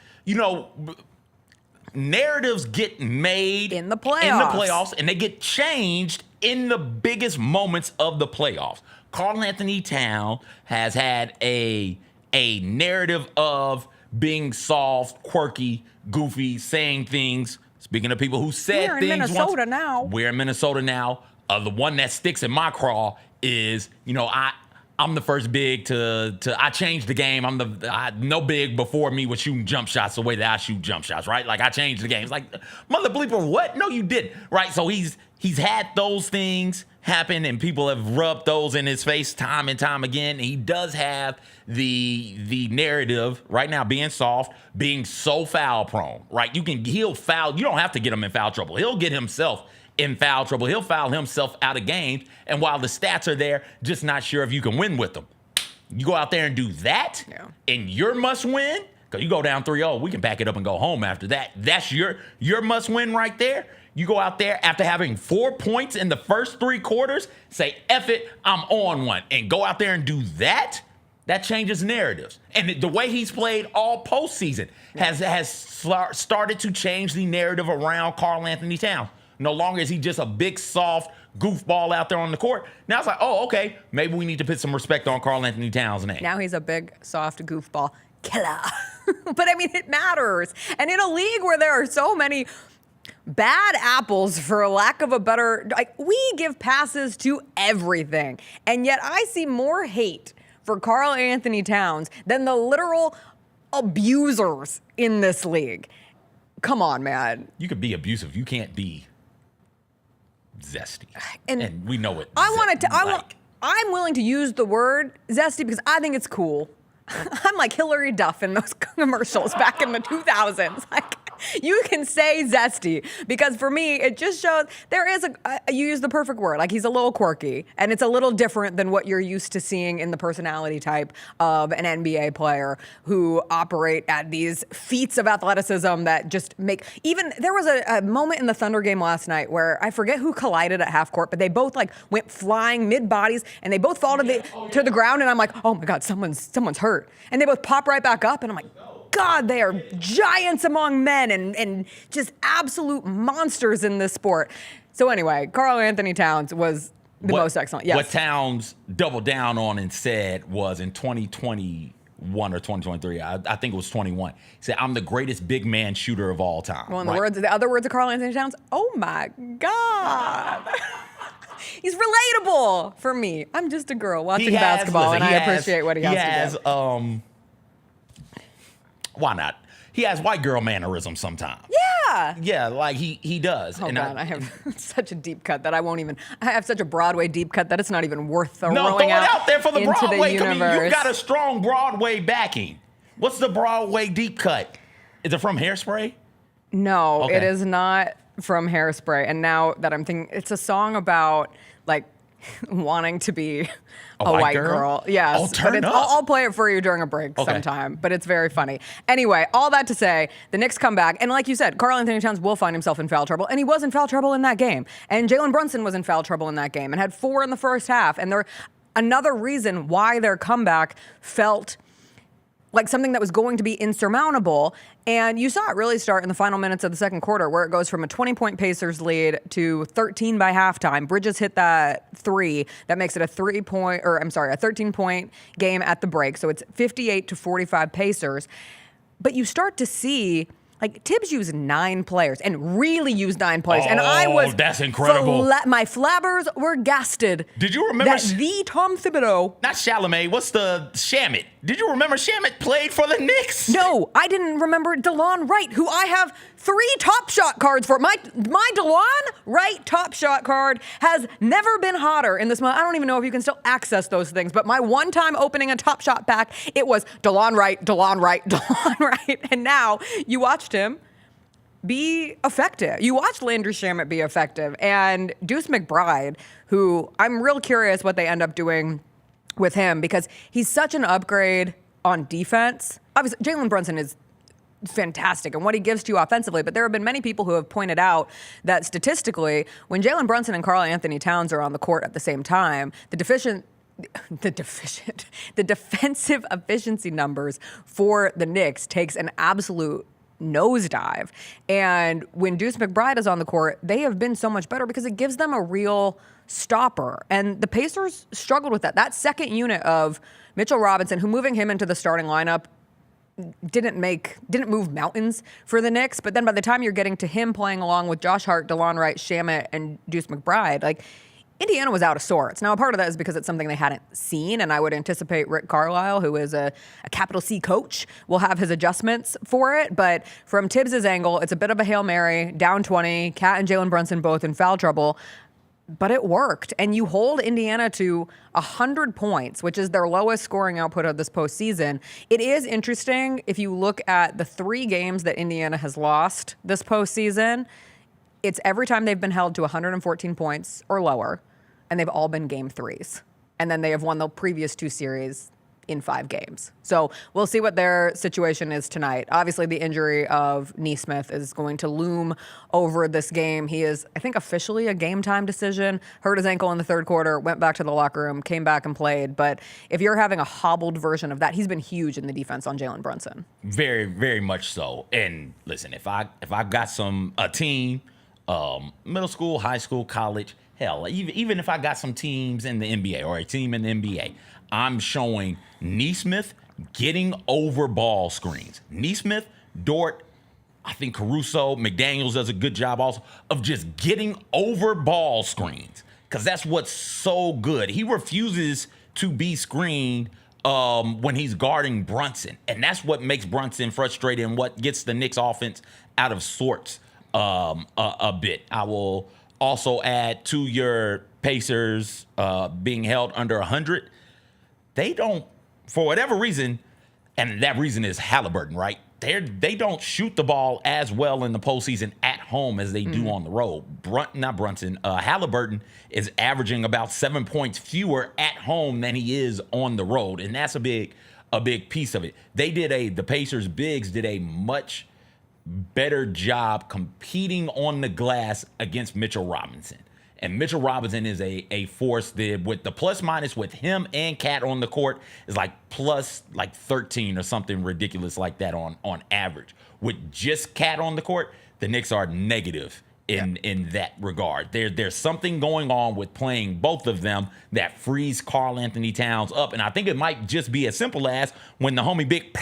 Speaker 2: narratives get made
Speaker 1: in the playoffs.
Speaker 2: And they get changed in the biggest moments of the playoffs. Karl Anthony Towns has had a narrative of being soft, quirky, goofy, saying things. Speaking of people who said
Speaker 1: We're
Speaker 2: things
Speaker 1: in Minnesota now.
Speaker 2: We're in Minnesota now. The one that sticks in my craw is, I'm the first big to I changed the game. No big before me was shooting jump shots the way that I shoot jump shots, right? Like, I changed the game. It's like, mother bleeper, what? No, you didn't, right? So he's had those things happen, and people have rubbed those in his face time and time again. He does have the narrative right now, being soft, being so foul prone, right? He'll foul. You don't have to get him in foul trouble. He'll get himself in foul trouble. He'll foul himself out of games. And while the stats are there, just not sure if you can win with them. You go out there and do that, and your must win, because you go down 3-0, we can back it up and go home after that. That's your must win right there. You go out there after having 4 points in the first 3 quarters, say, F it, I'm on one, and go out there and do that. That changes narratives. And the way he's played all postseason has started to change the narrative around Karl Anthony Towns. No longer is he just a big, soft goofball out there on the court. Now it's like, oh, okay, maybe we need to put some respect on Karl Anthony Towns' name.
Speaker 1: Now he's a big, soft goofball killer. But I mean, it matters. And in a league where there are so many bad apples, for lack of a better, we give passes to everything. And yet I see more hate for Karl Anthony Towns than the literal abusers in this league. Come on, man.
Speaker 2: You could be abusive. You can't be zesty. And we know it.
Speaker 1: I'm willing to use the word zesty because I think it's cool. I'm like Hillary Duff in those commercials back in the 2000s. Like, you can say zesty because for me, it just shows there is you use the perfect word. Like, he's a little quirky, and it's a little different than what you're used to seeing in the personality type of an NBA player who operate at these feats of athleticism that just make, even there was a moment in the Thunder game last night where I forget who collided at half court, but they both went flying mid bodies and they both fall to the ground, and I'm like, oh my God, someone's hurt. And they both pop right back up, and I'm like, God, they are giants among men and just absolute monsters in this sport. So anyway, Karl Anthony Towns was the most excellent. Yes.
Speaker 2: What Towns doubled down on and said was in 2021 or 2023, I think it was 21, he said, I'm the greatest big man shooter of all time.
Speaker 1: Well, in the other words of Karl Anthony Towns, oh my God. He's relatable for me. I'm just a girl watching basketball, and I appreciate what he has to do.
Speaker 2: Why not? He has white girl mannerisms sometimes.
Speaker 1: Yeah.
Speaker 2: Yeah, like he does.
Speaker 1: Oh, God, I have such a deep cut that I won't even. I have such a Broadway deep cut that it's not even worth throwing
Speaker 2: throw it out there for the
Speaker 1: into
Speaker 2: Broadway.
Speaker 1: the universe.
Speaker 2: You got a strong Broadway backing. What's the Broadway deep cut? Is it from Hairspray?
Speaker 1: No,
Speaker 2: Okay.
Speaker 1: it is not from Hairspray. And now that I'm thinking, it's a song about like wanting to be a white girl. Yes.
Speaker 2: Oh, turn up.
Speaker 1: I'll play it for you during a break sometime, but it's very funny. Anyway, all that to say, the Knicks come back, and like you said, Karl Anthony Towns will find himself in foul trouble, and he was in foul trouble in that game. And Jalen Brunson was in foul trouble in that game and had 4 in the first half. And another reason why their comeback felt like something that was going to be insurmountable. And you saw it really start in the final minutes of the second quarter, where it goes from a 20-point Pacers lead to 13 by halftime. Bridges hit that 3. That makes it a 13-point game at the break. So it's 58-45 Pacers. But you start to see, like, Tibbs used 9 players and really used 9 players. And I was...
Speaker 2: that's incredible.
Speaker 1: My flabbers were gasted.
Speaker 2: Did you remember...
Speaker 1: that the Tom Thibodeau...
Speaker 2: Not Chalamet. What's the... Shamet. Did you remember Shamet played for the Knicks?
Speaker 1: No, I didn't remember DeLon Wright, who I have 3 Top Shot cards for. My DeLon Wright Top Shot card has never been hotter in this month. I don't even know if you can still access those things, but my one time opening a Top Shot pack, it was DeLon Wright, DeLon Wright, DeLon Wright. And now you watched him be effective. You watched Landry Shamet be effective. And Deuce McBride, who I'm real curious what they end up doing with him, because he's such an upgrade on defense. Obviously, Jalen Brunson is fantastic and what he gives to you offensively, but there have been many people who have pointed out that statistically, when Jalen Brunson and Karl Anthony Towns are on the court at the same time, the defensive efficiency numbers for the Knicks takes an absolute nosedive. And when Deuce McBride is on the court, they have been so much better because it gives them a real stopper. And the Pacers struggled with that. That second unit of Mitchell Robinson, who moving him into the starting lineup didn't move mountains for the Knicks. But then by the time you're getting to him playing along with Josh Hart, DeLon Wright, Shamet, and Deuce McBride, like, Indiana was out of sorts. Now, a part of that is because it's something they hadn't seen, and I would anticipate Rick Carlisle, who is a capital C coach, will have his adjustments for it. But from Tibbs' angle, it's a bit of a Hail Mary, down 20, Cat and Jalen Brunson both in foul trouble. But it worked, and you hold Indiana to 100 points, which is their lowest scoring output of this postseason. It is interesting if you look at the 3 games that Indiana has lost this postseason. It's every time they've been held to 114 points or lower, and they've all been game 3s. And then they have won the previous 2 series in 5 games. So we'll see what their situation is tonight. Obviously, the injury of Nesmith is going to loom over this game. He is, I think, officially a game-time decision. Hurt his ankle in the third quarter, went back to the locker room, came back and played. But if you're having a hobbled version of that, he's been huge in the defense on Jalen Brunson.
Speaker 2: Very, very much so. And listen, if I've got a team, middle school, high school, college, hell, even if I got some teams in the NBA or a team in the NBA, I'm showing Nesmith getting over ball screens. Nesmith, Dort, I think Caruso, McDaniels does a good job also of just getting over ball screens, because that's what's so good. He refuses to be screened when he's guarding Brunson, and that's what makes Brunson frustrated and what gets the Knicks offense out of sorts a bit. I will also add to your Pacers being held under 100. They don't, for whatever reason, and that reason is Halliburton, right? They don't shoot the ball as well in the postseason at home as they do on the road. Halliburton is averaging about 7 points fewer at home than he is on the road, and that's a big piece of it. The Pacers bigs did a much better job competing on the glass against Mitchell Robinson. And Mitchell Robinson is a force there with the plus minus with him and Cat on the court is like plus like 13 or something ridiculous like that on average. With just Cat on the court, the Knicks are negative in that regard. There's something going on with playing both of them that frees Karl Anthony Towns up. And I think it might just be as simple as when the homie Big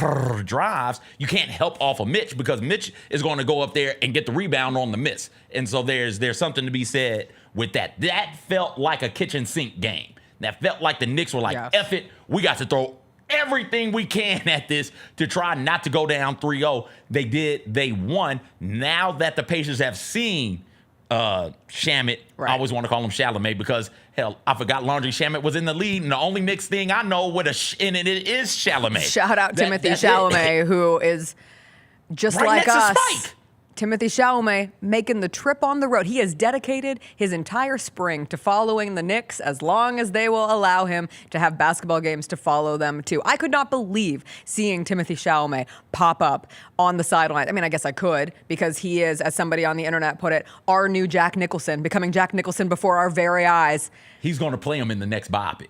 Speaker 2: drives, you can't help off of Mitch because Mitch is going to go up there and get the rebound on the miss. And so there's something to be said with that. That felt like a kitchen sink game. That felt like the Knicks were like, F it, we got to throw everything we can at this to try not to go down 3-0. They did. They won. Now that the Pacers have seen Shamet, I always want to call him Chalamet because, hell, I forgot Laundry Shamet was in the lead, and the only mixed thing I know with in it is Chalamet.
Speaker 1: Shout out Timothy Chalamet, who is just like us. Timothy Chalamet making the trip on the road. He has dedicated his entire spring to following the Knicks as long as they will allow him to have basketball games to follow them too. I could not believe seeing Timothy Chalamet pop up on the sideline. I mean, I guess I could because he is, as somebody on the internet put it, our new Jack Nicholson, becoming Jack Nicholson before our very eyes.
Speaker 2: He's going to play him in the next biopic.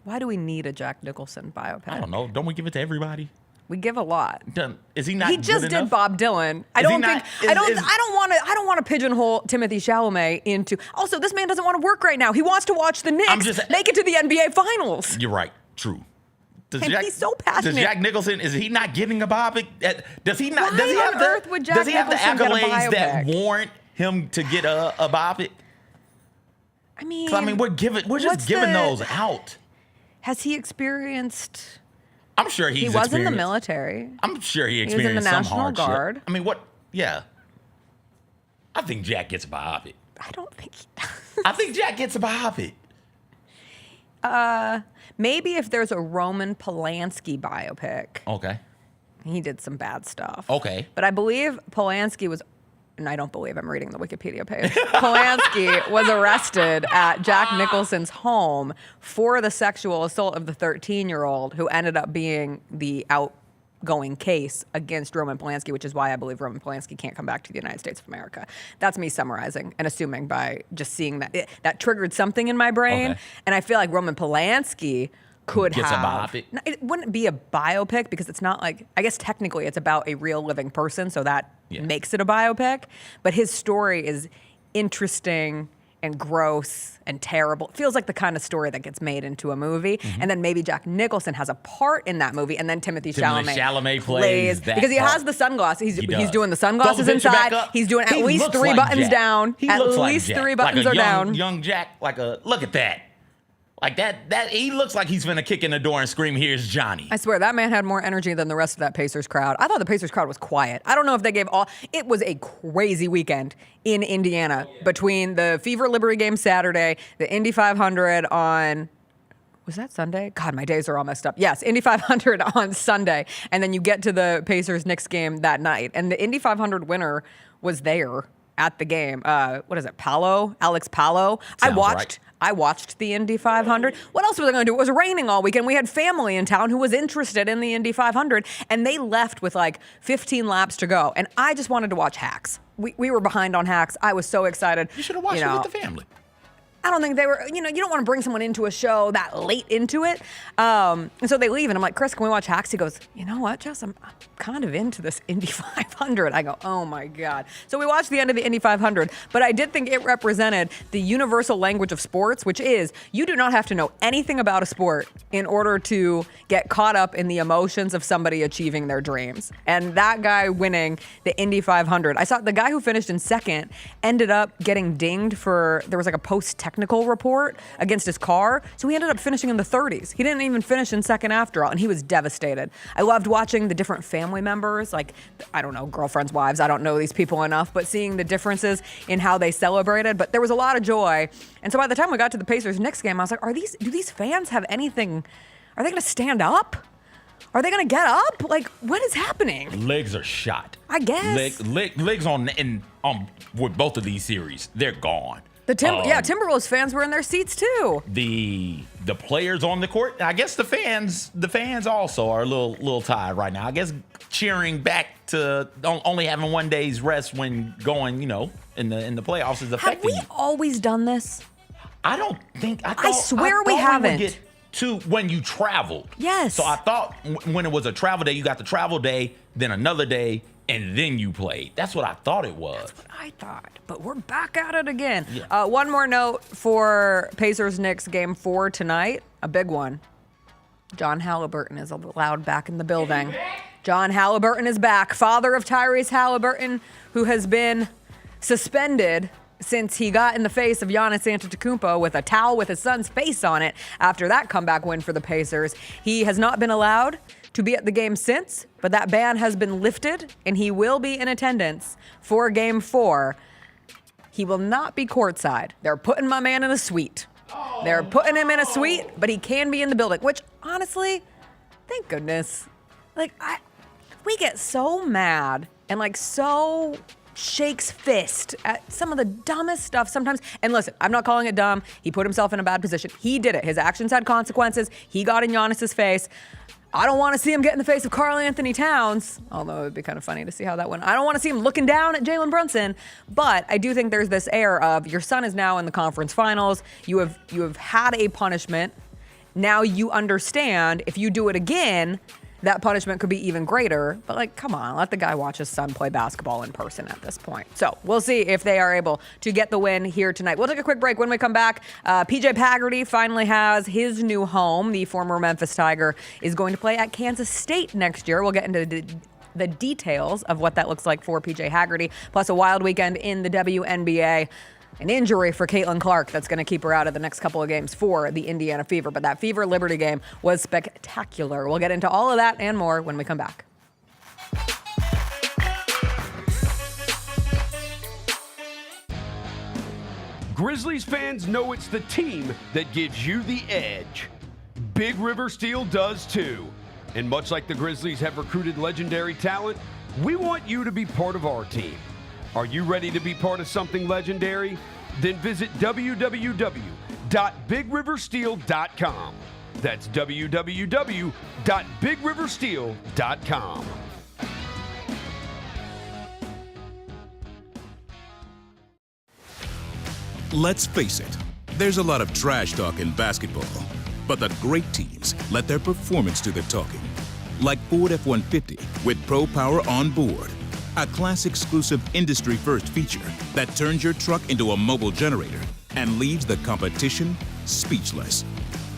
Speaker 1: Why do we need a Jack Nicholson biopic?
Speaker 2: I don't know. Don't we give it to everybody?
Speaker 1: We give a lot.
Speaker 2: Is he not?
Speaker 1: He just did Bob Dylan. I don't want to pigeonhole Timothy Chalamet into. Also, this man doesn't want to work right now. He wants to watch the Knicks make it to the NBA Finals.
Speaker 2: You're right. True.
Speaker 1: He's so passionate.
Speaker 2: Does Jack Nicholson? Is he not getting a biopic? Does he not?
Speaker 1: Why
Speaker 2: does he
Speaker 1: on
Speaker 2: have
Speaker 1: earth would Jack
Speaker 2: does he have the
Speaker 1: Nicholson get a
Speaker 2: accolades that
Speaker 1: biopic?
Speaker 2: warrant him to get a biopic?
Speaker 1: I mean,
Speaker 2: we're just giving those out.
Speaker 1: Has he experienced?
Speaker 2: I'm sure
Speaker 1: he was in the military.
Speaker 2: I'm sure he
Speaker 1: was in
Speaker 2: experienced
Speaker 1: the
Speaker 2: some
Speaker 1: National
Speaker 2: hardship.
Speaker 1: Guard.
Speaker 2: I mean, what? Yeah. I think Jack gets a biopic.
Speaker 1: I don't think he does.
Speaker 2: I think Jack gets a biopic.
Speaker 1: Maybe if there's a Roman Polanski biopic.
Speaker 2: Okay.
Speaker 1: He did some bad stuff.
Speaker 2: Okay.
Speaker 1: But I believe Polanski was, and I don't believe, I'm reading the Wikipedia page. Polanski was arrested at Jack Nicholson's home for the sexual assault of the 13-year-old who ended up being the outgoing case against Roman Polanski, which is why I believe Roman Polanski can't come back to the United States of America. That's me summarizing and assuming by just seeing that. That triggered something in my brain, and I feel like Roman Polanski could
Speaker 2: Gets
Speaker 1: have.
Speaker 2: a biopic.
Speaker 1: No, it wouldn't be a biopic because it's not like, I guess technically it's about a real living person, so that makes it a biopic. But his story is interesting and gross and terrible. It feels like the kind of story that gets made into a movie. And then maybe Jack Nicholson has a part in that movie, and then Timothy Chalamet
Speaker 2: plays that
Speaker 1: because he
Speaker 2: part.
Speaker 1: has the sunglasses. He's
Speaker 2: does.
Speaker 1: doing the sunglasses inside. He's doing at least 3 buttons down.
Speaker 2: He
Speaker 1: At
Speaker 2: looks
Speaker 1: least
Speaker 2: like Jack.
Speaker 1: 3 buttons
Speaker 2: like
Speaker 1: are down.
Speaker 2: Young Jack, look at that. Like that he looks like he's finna kick in the door and scream, "Here's Johnny."
Speaker 1: I swear, that man had more energy than the rest of that Pacers crowd. I thought the Pacers crowd was quiet. I don't know if they gave all. It was a crazy weekend in Indiana between the Fever Liberty game Saturday, the Indy 500 on. Was that Sunday? God, my days are all messed up. Yes, Indy 500 on Sunday. And then you get to the Pacers-Knicks game that night. And the Indy 500 winner was there at the game. What is it, Alex Palo? I watched the Indy 500. What else was I going to do? It was raining all weekend. We had family in town who was interested in the Indy 500, and they left with like 15 laps to go. And I just wanted to watch hacks. We were behind on hacks. I was so excited.
Speaker 2: You should have watched it with the family.
Speaker 1: I don't think they were, you don't want to bring someone into a show that late into it. And so they leave, and I'm like, Chris, can we watch hacks? He goes, you know what, Jess, I'm kind of into this Indy 500. I go, oh my God. So we watched the end of the Indy 500, but I did think it represented the universal language of sports, which is you do not have to know anything about a sport in order to get caught up in the emotions of somebody achieving their dreams. And that guy winning the Indy 500, I saw the guy who finished in second ended up getting dinged for, there was like a post-technical report against his car. So he ended up finishing in the 30s. He didn't even finish in second after all, and he was devastated. I loved watching the different family members, like, I don't know, girlfriends, wives, I don't know these people enough, but seeing the differences in how they celebrated. But there was a lot of joy. And so by the time we got to the Pacers-Knicks game, I was like, do these fans have anything? Are they going to stand up? Are they going to get up? Like, what is happening?
Speaker 2: Legs are shot.
Speaker 1: I guess.
Speaker 2: Legs on with both of these series, they're gone.
Speaker 1: Timberwolves fans were in their seats too.
Speaker 2: The players on the court, I guess the fans also are a little tired right now. I guess cheering back to only having 1 day's rest when going, in the playoffs is affecting you.
Speaker 1: Have we always done this?
Speaker 2: I don't think.
Speaker 1: I swear we haven't.
Speaker 2: To when you traveled.
Speaker 1: Yes.
Speaker 2: So I thought when it was a travel day, you got the travel day, then another day, and then you played. That's what I thought it was.
Speaker 1: That's what I thought. But we're back at it again. Yeah. One more note for Pacers-Knicks game 4 tonight. A big one. John Halliburton is allowed back in the building. John Halliburton is back. Father of Tyrese Halliburton, who has been suspended since he got in the face of Giannis Antetokounmpo with a towel with his son's face on it after that comeback win for the Pacers. He has not been allowed to be at the game since, but that ban has been lifted, and he will be in attendance for game 4. He will not be courtside. They're putting my man in a suite. They're putting him in a suite, but he can be in the building, which honestly, thank goodness. We get so mad and so shakes fist at some of the dumbest stuff sometimes. And listen, I'm not calling it dumb. He put himself in a bad position. He did it. His actions had consequences. He got in Giannis's face. I don't want to see him get in the face of Karl Anthony Towns, although it would be kind of funny to see how that went. I don't want to see him looking down at Jalen Brunson, but I do think there's this air of your son is now in the conference finals. You have had a punishment. Now you understand if you do it again, that punishment could be even greater. But come on, let the guy watch his son play basketball in person at this point. So we'll see if they are able to get the win here tonight. We'll take a quick break. When we come back, PJ Haggerty finally has his new home. The former Memphis Tiger is going to play at Kansas State next year. We'll get into the details of what that looks like for PJ Haggerty, plus a wild weekend in the WNBA. An injury for Caitlin Clark that's going to keep her out of the next couple of games for the Indiana Fever. But that Fever-Liberty game was spectacular. We'll get into all of that and more when we come back.
Speaker 14: Grizzlies fans know it's the team that gives you the edge. Big River Steel does too. And much like the Grizzlies have recruited legendary talent, we want you to be part of our team. Are you ready to be part of something legendary? Then visit www.bigriversteel.com. That's www.bigriversteel.com.
Speaker 16: Let's face it, there's a lot of trash talk in basketball, but the great teams let their performance do the talking. Like Ford F-150 with Pro Power on board. A class-exclusive industry-first feature that turns your truck into a mobile generator and leaves the competition speechless.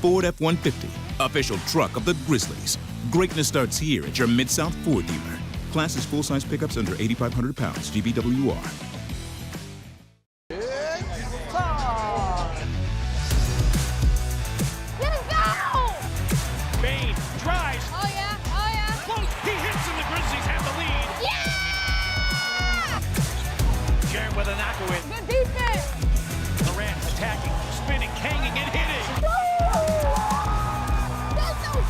Speaker 16: Ford F-150, official truck of the Grizzlies. Greatness starts here at your Mid-South Ford dealer. Class is full-size pickups under 8,500 pounds, GBWR.
Speaker 12: With a knockaway. Good defense. Durant attacking, spinning, hanging, and hitting. Let's go.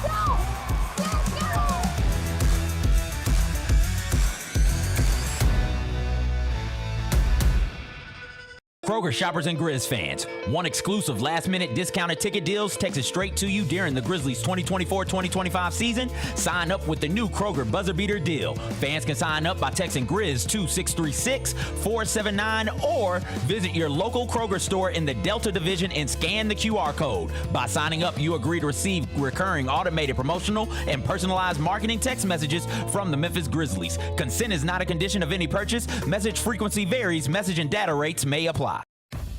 Speaker 17: Kroger shoppers and Grizz fans, one exclusive last-minute discounted ticket deals texted straight to you during the Grizzlies 2024-2025 season. Sign up with the new Kroger Buzzer Beater deal. Fans can sign up by texting Grizz to 636-479 or visit your local Kroger store in the Delta Division and scan the QR code. By signing up, you agree to receive recurring automated promotional and personalized marketing text messages from the Memphis Grizzlies. Consent is not a condition of any purchase. Message frequency varies. Message and data rates may apply.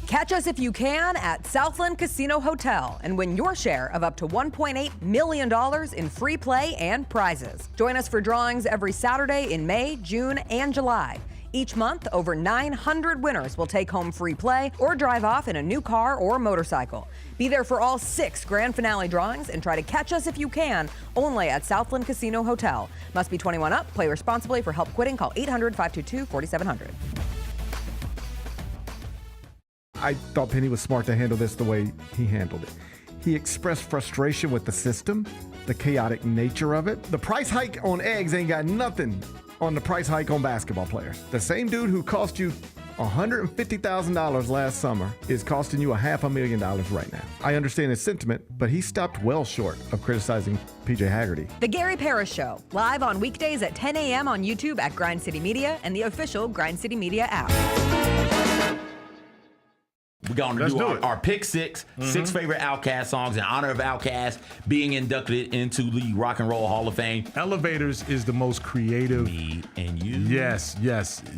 Speaker 1: Catch us if you can at Southland Casino Hotel and win your share of up to $1.8 million in free play and prizes. Join us for drawings every Saturday in May, June, and July. Each month, over 900 winners will take home free play or drive off in a new car or motorcycle. Be there for all 6 grand finale drawings and try to catch us if you can, only at Southland Casino Hotel. Must be 21 up. Play responsibly. For help quitting, call 800-522-4700.
Speaker 18: I thought Penny was smart to handle this the way he handled it. He expressed frustration with the system, the chaotic nature of it. The price hike on eggs ain't got nothing on the price hike on basketball players. The same dude who cost you $150,000 last summer is costing you $500,000 right now. I understand his sentiment, but he stopped well short of criticizing PJ Haggerty.
Speaker 1: The Gary Parrish Show, live on weekdays at 10 a.m. on YouTube at Grind City Media and the official Grind City Media app.
Speaker 2: We going to
Speaker 15: Let's
Speaker 2: do
Speaker 15: do
Speaker 2: our,
Speaker 15: it.
Speaker 2: our pick six favorite Outkast songs in honor of Outkast being inducted into the Rock and Roll Hall of Fame.
Speaker 15: Elevators is the most creative.
Speaker 2: Me and you.
Speaker 15: Yes.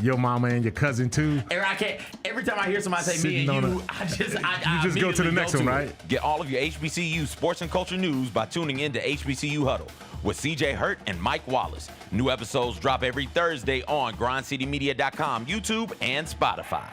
Speaker 15: Your mama and your cousin too.
Speaker 2: And I can't. Every time I hear somebody say me
Speaker 15: Sitting
Speaker 2: and
Speaker 15: on
Speaker 2: you,
Speaker 15: a-
Speaker 2: I just
Speaker 15: You just go to the next one, right?
Speaker 17: Get all of your HBCU sports and culture news by tuning in to HBCU Huddle with CJ Hurt and Mike Wallace. New episodes drop every Thursday on grindcitymedia.com, YouTube, and Spotify.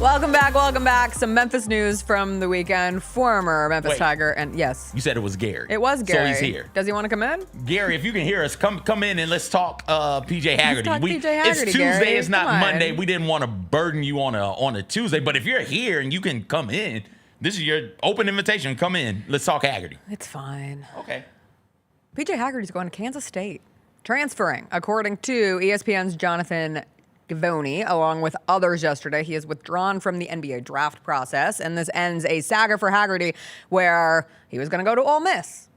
Speaker 1: Welcome back. Some Memphis news from the weekend. Former Memphis
Speaker 2: Wait.
Speaker 1: Tiger, and yes.
Speaker 2: You said it was Gary.
Speaker 1: It was Gary.
Speaker 2: So he's here.
Speaker 1: Does he want to come in?
Speaker 2: Gary, if you can hear us, come in and let's talk PJ Haggerty.
Speaker 1: talk PJ
Speaker 2: It's
Speaker 1: Haggerty,
Speaker 2: Tuesday,
Speaker 1: Gary.
Speaker 2: it's not
Speaker 1: Come on.
Speaker 2: Monday. We didn't want to burden you on a Tuesday, but if you're here and you can come in, this is your open invitation. Come in. Let's talk Haggerty.
Speaker 1: It's fine.
Speaker 2: Okay.
Speaker 1: PJ Haggerty's going to Kansas State, transferring, according to ESPN's Jonathan Givony, along with others yesterday. He is withdrawn from the NBA draft process, and this ends a saga for Haggerty where he was going to go to Ole Miss,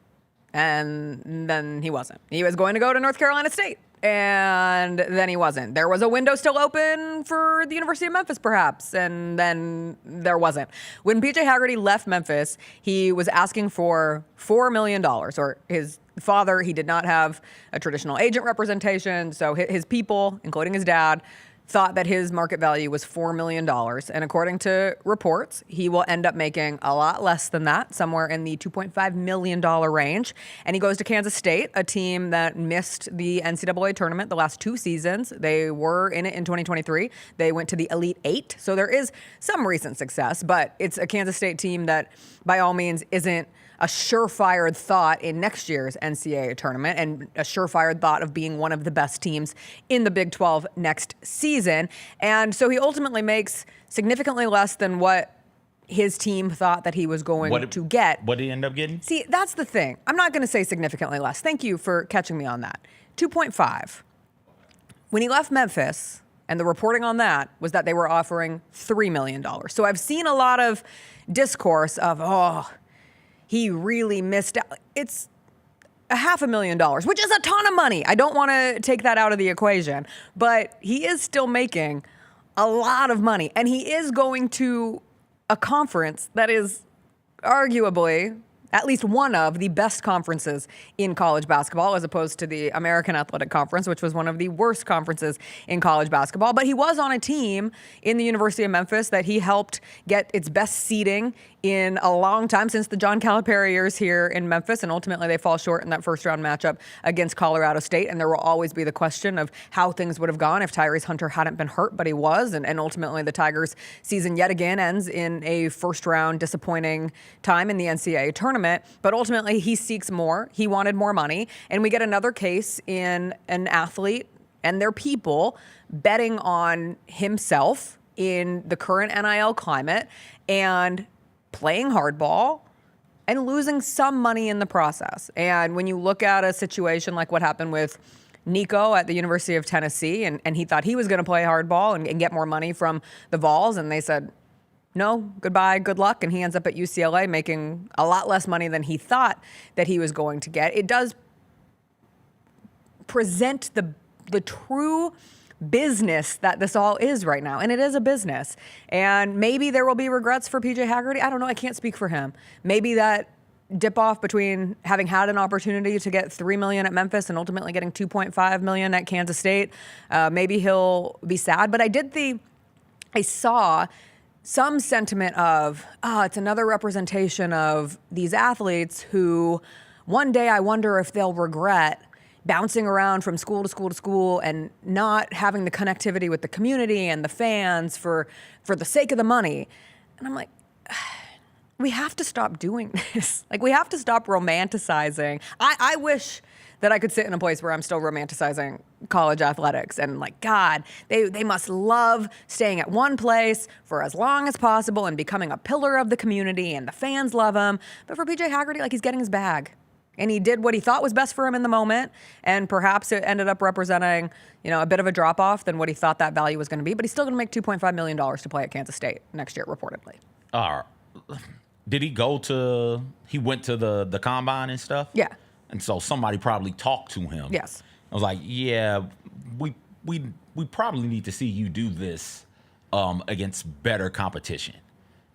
Speaker 1: and then he wasn't. He was going to go to North Carolina State, and then he wasn't. There was a window still open for the University of Memphis, perhaps, and then there wasn't. When PJ Haggerty left Memphis, he was asking for $4 million, or his father, he did not have a traditional agent representation, so his people, including his dad, thought that his market value was $4 million. And according to reports, he will end up making a lot less than that, somewhere in the $2.5 million range. And he goes to Kansas State, a team that missed the NCAA tournament the last 2 seasons. They were in it in 2023. They went to the Elite Eight. So there is some recent success, but it's a Kansas State team that by all means isn't a surefire thought in next year's NCAA tournament and a surefire thought of being one of the best teams in the Big 12 next season. And so he ultimately makes significantly less than what his team thought that he was going to get.
Speaker 2: What did he end up getting?
Speaker 1: See, that's the thing. I'm not going to say significantly less. Thank you for catching me on that. 2.5. When he left Memphis, and the reporting on that was that they were offering $3 million. So I've seen a lot of discourse of, he really missed out. It's $500,000, which is a ton of money. I don't want to take that out of the equation, but he is still making a lot of money, and he is going to a conference that is arguably at least one of the best conferences in college basketball, as opposed to the American Athletic Conference, which was one of the worst conferences in college basketball. But he was on a team in the University of Memphis that he helped get its best seeding in a long time, since the John Calipari years here in Memphis, and ultimately they fall short in that first round matchup against Colorado State. And there will always be the question of how things would have gone if Tyrese Hunter hadn't been hurt, but he was. And ultimately the Tigers' season yet again ends in a first round disappointing time in the NCAA tournament. But ultimately he seeks more. He wanted more money. And we get another case in an athlete and their people betting on himself in the current NIL climate and playing hardball and losing some money in the process. And when you look at a situation like what happened with Nico at the University of Tennessee, and he thought he was going to play hardball and get more money from the Vols, and they said, no, goodbye, good luck. And he ends up at UCLA making a lot less money than he thought that he was going to get. It does present the true business that this all is right now. And it is a business. And maybe there will be regrets for PJ Haggerty. I don't know. I can't speak for him. Maybe that dip off between having had an opportunity to get $3 million at Memphis and ultimately getting $2.5 million at Kansas State, maybe he'll be sad. But I saw some sentiment of, it's another representation of these athletes who one day I wonder if they'll regret bouncing around from school to school to school and not having the connectivity with the community and the fans for the sake of the money. And I'm like, we have to stop doing this. Like, we have to stop romanticizing. I wish that I could sit in a place where I'm still romanticizing college athletics and like, God, they must love staying at one place for as long as possible and becoming a pillar of the community, and the fans love him. But for PJ Haggerty, like, he's getting his bag. And he did what he thought was best for him in the moment, and perhaps it ended up representing, a bit of a drop-off than what he thought that value was going to be, but he's still going to make $2.5 million to play at Kansas State next year, reportedly.
Speaker 2: Did he went to the combine and stuff?
Speaker 1: Yeah.
Speaker 2: And so somebody probably talked to him.
Speaker 1: Yes.
Speaker 2: I was like, yeah, we probably need to see you do this against better competition.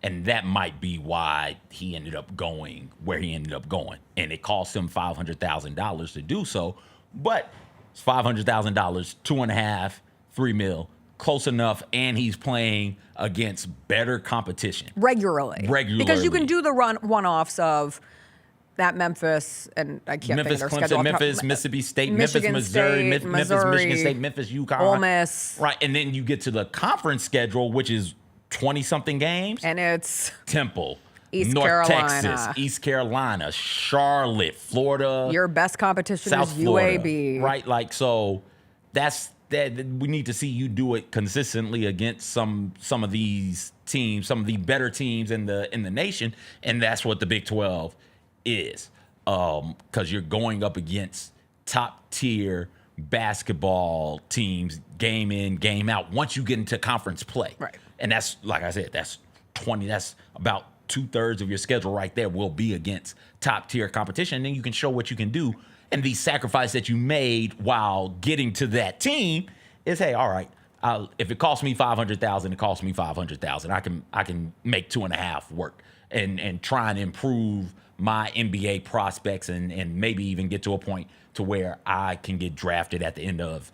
Speaker 2: And that might be why he ended up going where he ended up going. And it cost him $500,000 to do so. But it's $500,000, 2.5, 3 mil, close enough. And he's playing against better competition.
Speaker 1: Regularly. Because you can do the one-offs of that Memphis, and I can't think of their schedule.
Speaker 2: Memphis, Mississippi State,
Speaker 1: Michigan
Speaker 2: Memphis, Missouri,
Speaker 1: State,
Speaker 2: Memphis, Michigan State, Memphis, UConn.
Speaker 1: Ole Miss.
Speaker 2: Right, and then you get to the conference schedule, which is 20-something games.
Speaker 1: And it's
Speaker 2: Temple,
Speaker 1: East
Speaker 2: North
Speaker 1: Carolina.
Speaker 2: Texas, East Carolina, Charlotte, Florida.
Speaker 1: Your best competition
Speaker 2: South
Speaker 1: is
Speaker 2: Florida,
Speaker 1: UAB.
Speaker 2: Right, so that we need to see you do it consistently against some of these teams, some of the better teams in the nation, and that's what the Big 12 is, because you're going up against top tier basketball teams game in, game out once you get into conference play.
Speaker 1: Right.
Speaker 2: And that's, like I said, that's about 2/3 of your schedule right there will be against top tier competition. And then you can show what you can do. And the sacrifice that you made while getting to that team is, hey, all right, if it costs me $500,000, it costs me $500,000. I can make 2.5 work and try and improve my NBA prospects and maybe even get to a point to where I can get drafted at the end of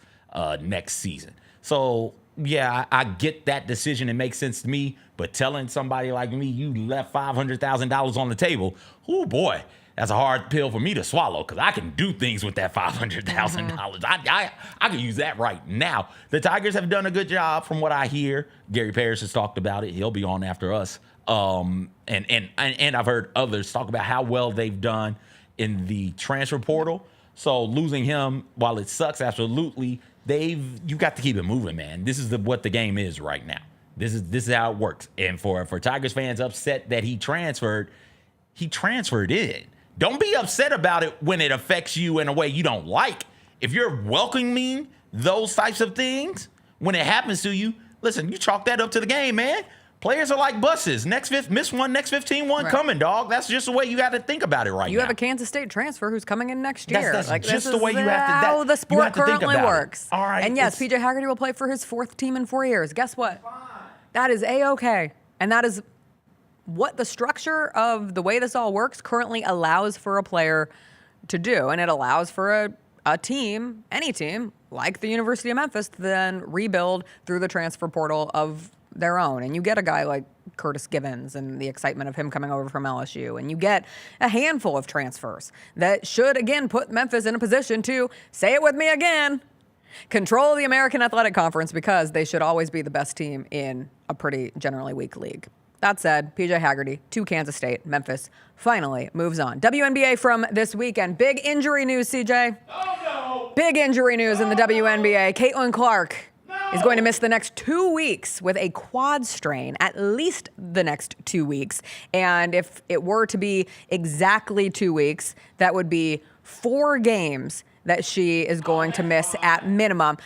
Speaker 2: next season. So, yeah, I get that decision. It makes sense to me. But telling somebody like me you left $500,000 on the table, oh, boy, that's a hard pill for me to swallow because I can do things with that $500,000. I can use that right now. The Tigers have done a good job from what I hear. Gary Parrish has talked about it. He'll be on after us. And I've heard others talk about how well they've done in the transfer portal. So losing him, while it sucks, absolutely, you got to keep it moving, man. This is what the game is right now. This is how it works. And for Tigers fans upset that he transferred in. Don't be upset about it when it affects you in a way you don't like. If you're welcoming those types of things when it happens to you, listen, you chalk that up to the game, man. Players are like buses. Miss one, next 15, one coming, dog. That's just the way you got to think about it right now.
Speaker 1: You have a Kansas State transfer who's coming in next year.
Speaker 2: That's just the way you have to.
Speaker 1: How the sport currently works.
Speaker 2: All right.
Speaker 1: And yes, PJ Haggerty will play for his 4th team in 4 years. Guess what? That is A-okay. And that is what the structure of the way this all works currently allows for a player to do. And it allows for a team, any team, like the University of Memphis, to then rebuild through the transfer portal of their own. And you get a guy like Curtis Givens and the excitement of him coming over from LSU. And you get a handful of transfers that should, again, put Memphis in a position to, say it with me again, control the American Athletic Conference, because they should always be the best team in a pretty generally weak league. That said, PJ Haggerty to Kansas State. Memphis finally moves on. WNBA from this weekend. Big injury news, CJ.
Speaker 2: Oh, no.
Speaker 1: Big injury news in the WNBA. Caitlin Clark is going to miss the next 2 weeks with a quad strain, at least the next 2 weeks. And if it were to be exactly 2 weeks, that would be 4 games that she is going to miss at minimum.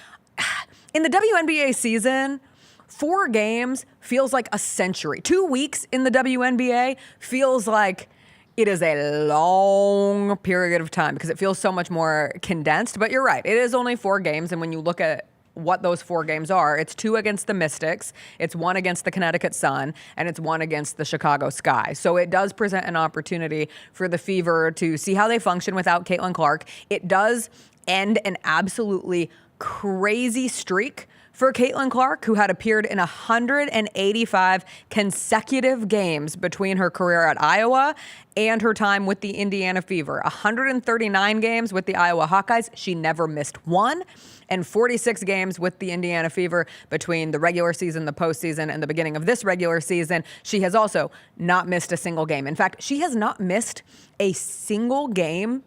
Speaker 1: In the WNBA season, 4 games feels like a century. 2 weeks in the WNBA feels like it is a long period of time because it feels so much more condensed. But you're right, it is only 4 games. And when you look at what those 4 games are, it's 2 against the Mystics, it's 1 against the Connecticut Sun, and it's 1 against the Chicago Sky. So it does present an opportunity for the Fever to see how they function without Caitlin Clark. It does end an absolutely crazy streak for Caitlin Clark, who had appeared in 185 consecutive games between her career at Iowa and her time with the Indiana Fever. 139 games with the Iowa Hawkeyes. She never missed one. And 46 games with the Indiana Fever between the regular season, the postseason, and the beginning of this regular season. She has also not missed a single game. In fact, she has not missed a single game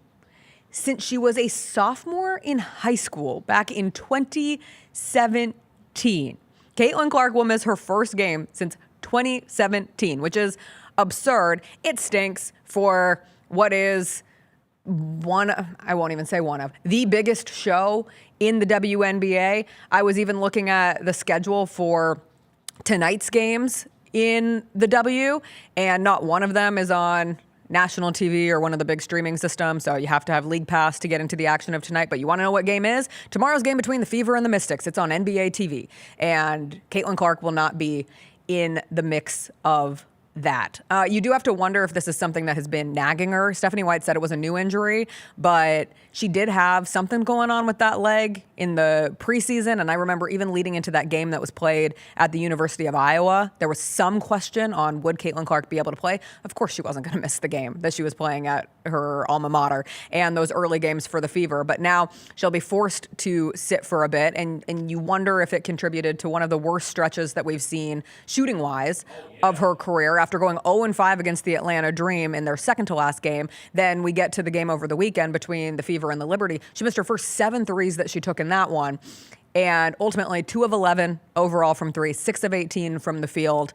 Speaker 1: since she was a sophomore in high school back in 2017. Caitlin Clark will miss her first game since 2017, which is absurd. It stinks for what is I won't even say one of, the biggest show in the WNBA. I was even looking at the schedule for tonight's games in the W, and not one of them is on national TV or one of the big streaming systems, so you have to have League Pass to get into the action of tonight. But you want to know what game is? Tomorrow's game between the Fever and the Mystics. It's on NBA TV, and Caitlin Clark will not be in the mix of that. You do have to wonder if this is something that has been nagging her. Stephanie White said it was a new injury, but she did have something going on with that leg in the preseason. And I remember even leading into that game that was played at the University of Iowa, there was some question on would Caitlin Clark be able to play. Of course, she wasn't going to miss the game that she was playing at her alma mater and those early games for the Fever. But now she'll be forced to sit for a bit. And you wonder if it contributed to one of the worst stretches that we've seen shooting-wise of her career. After going 0-5 against the Atlanta Dream in their second to last game, then we get to the game over the weekend between the Fever and the Liberty. She missed her first 7 threes that she took in that one, and ultimately 2 of 11 overall from 3, 6 of 18 from the field.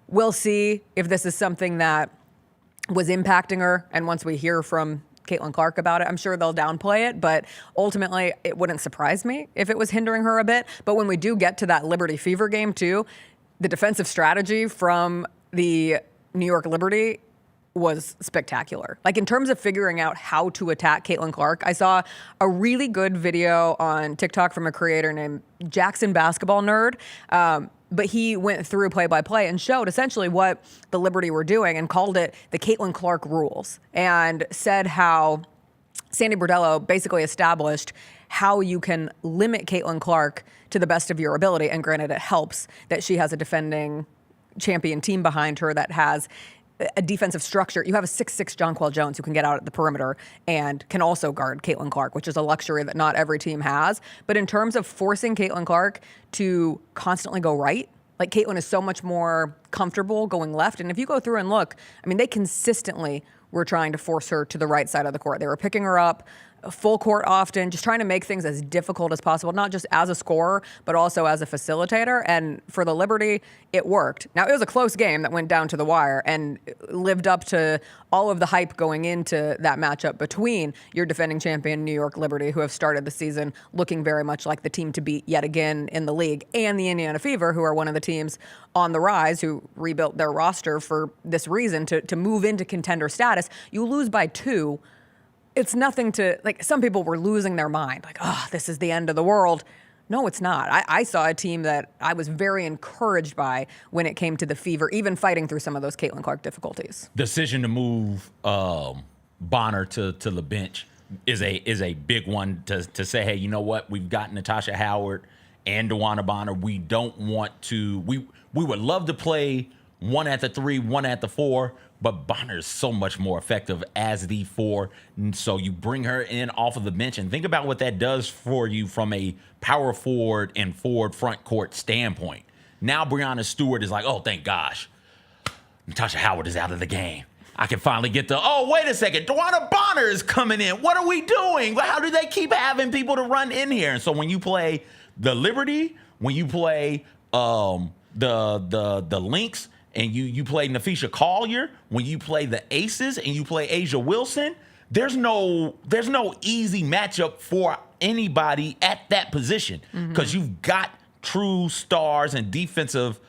Speaker 1: We'll see if this is something that was impacting her, and once we hear from Caitlin Clark about it, I'm sure they'll downplay it, but ultimately it wouldn't surprise me if it was hindering her a bit. But when we do get to that Liberty Fever game too, the defensive strategy from the New York Liberty was spectacular. Like, in terms of figuring out how to attack Caitlin Clark, I saw a really good video on TikTok from a creator named Jackson Basketball Nerd. But he went through play-by-play and showed essentially what the Liberty were doing and called it the Caitlin Clark rules, and said how Sandy Bordello basically established how you can limit Caitlin Clark to the best of your ability. And granted, it helps that she has a defending champion team behind her that has a defensive structure. You have a 6'6" Jonquel Jones who can get out at the perimeter and can also guard Caitlin Clark, which is a luxury that not every team has. But in terms of forcing Caitlin Clark to constantly go right, like, Caitlin is so much more comfortable going left. And if you go through and look, I mean, they consistently were trying to force her to the right side of the court. They were picking her up full court often, just trying to make things as difficult as possible, not just as a scorer, but also as a facilitator. And for the Liberty, it worked. Now, it was a close game that went down to the wire and lived up to all of the hype going into that matchup between your defending champion, New York Liberty, who have started the season looking very much like the team to beat yet again in the league, and the Indiana Fever, who are one of the teams on the rise, who rebuilt their roster for this reason to move into contender status. You lose by 2. It's nothing to, like, some people were losing their mind. Like, oh, this is the end of the world. No, it's not. I saw a team that I was very encouraged by when it came to the Fever, even fighting through some of those Caitlin Clark difficulties.
Speaker 2: Decision to move Bonner to the bench is a big one to say, hey, you know what? We've got Natasha Howard and DeWanna Bonner. We don't want to, we would love to play one at the 3, one at the 4, but Bonner is so much more effective as the 4. And so you bring her in off of the bench, and think about what that does for you from a power forward and forward front court standpoint. Now Breanna Stewart is like, oh, thank gosh, Natasha Howard is out of the game. I can finally get oh, wait a second, DeWanna Bonner is coming in. What are we doing? How do they keep having people to run in here? And so when you play the Liberty, when you play the Lynx, and you play Nafisha Collier, when you play the Aces and you play Asia Wilson, there's no easy matchup for anybody at that position, because you've got true stars and defensive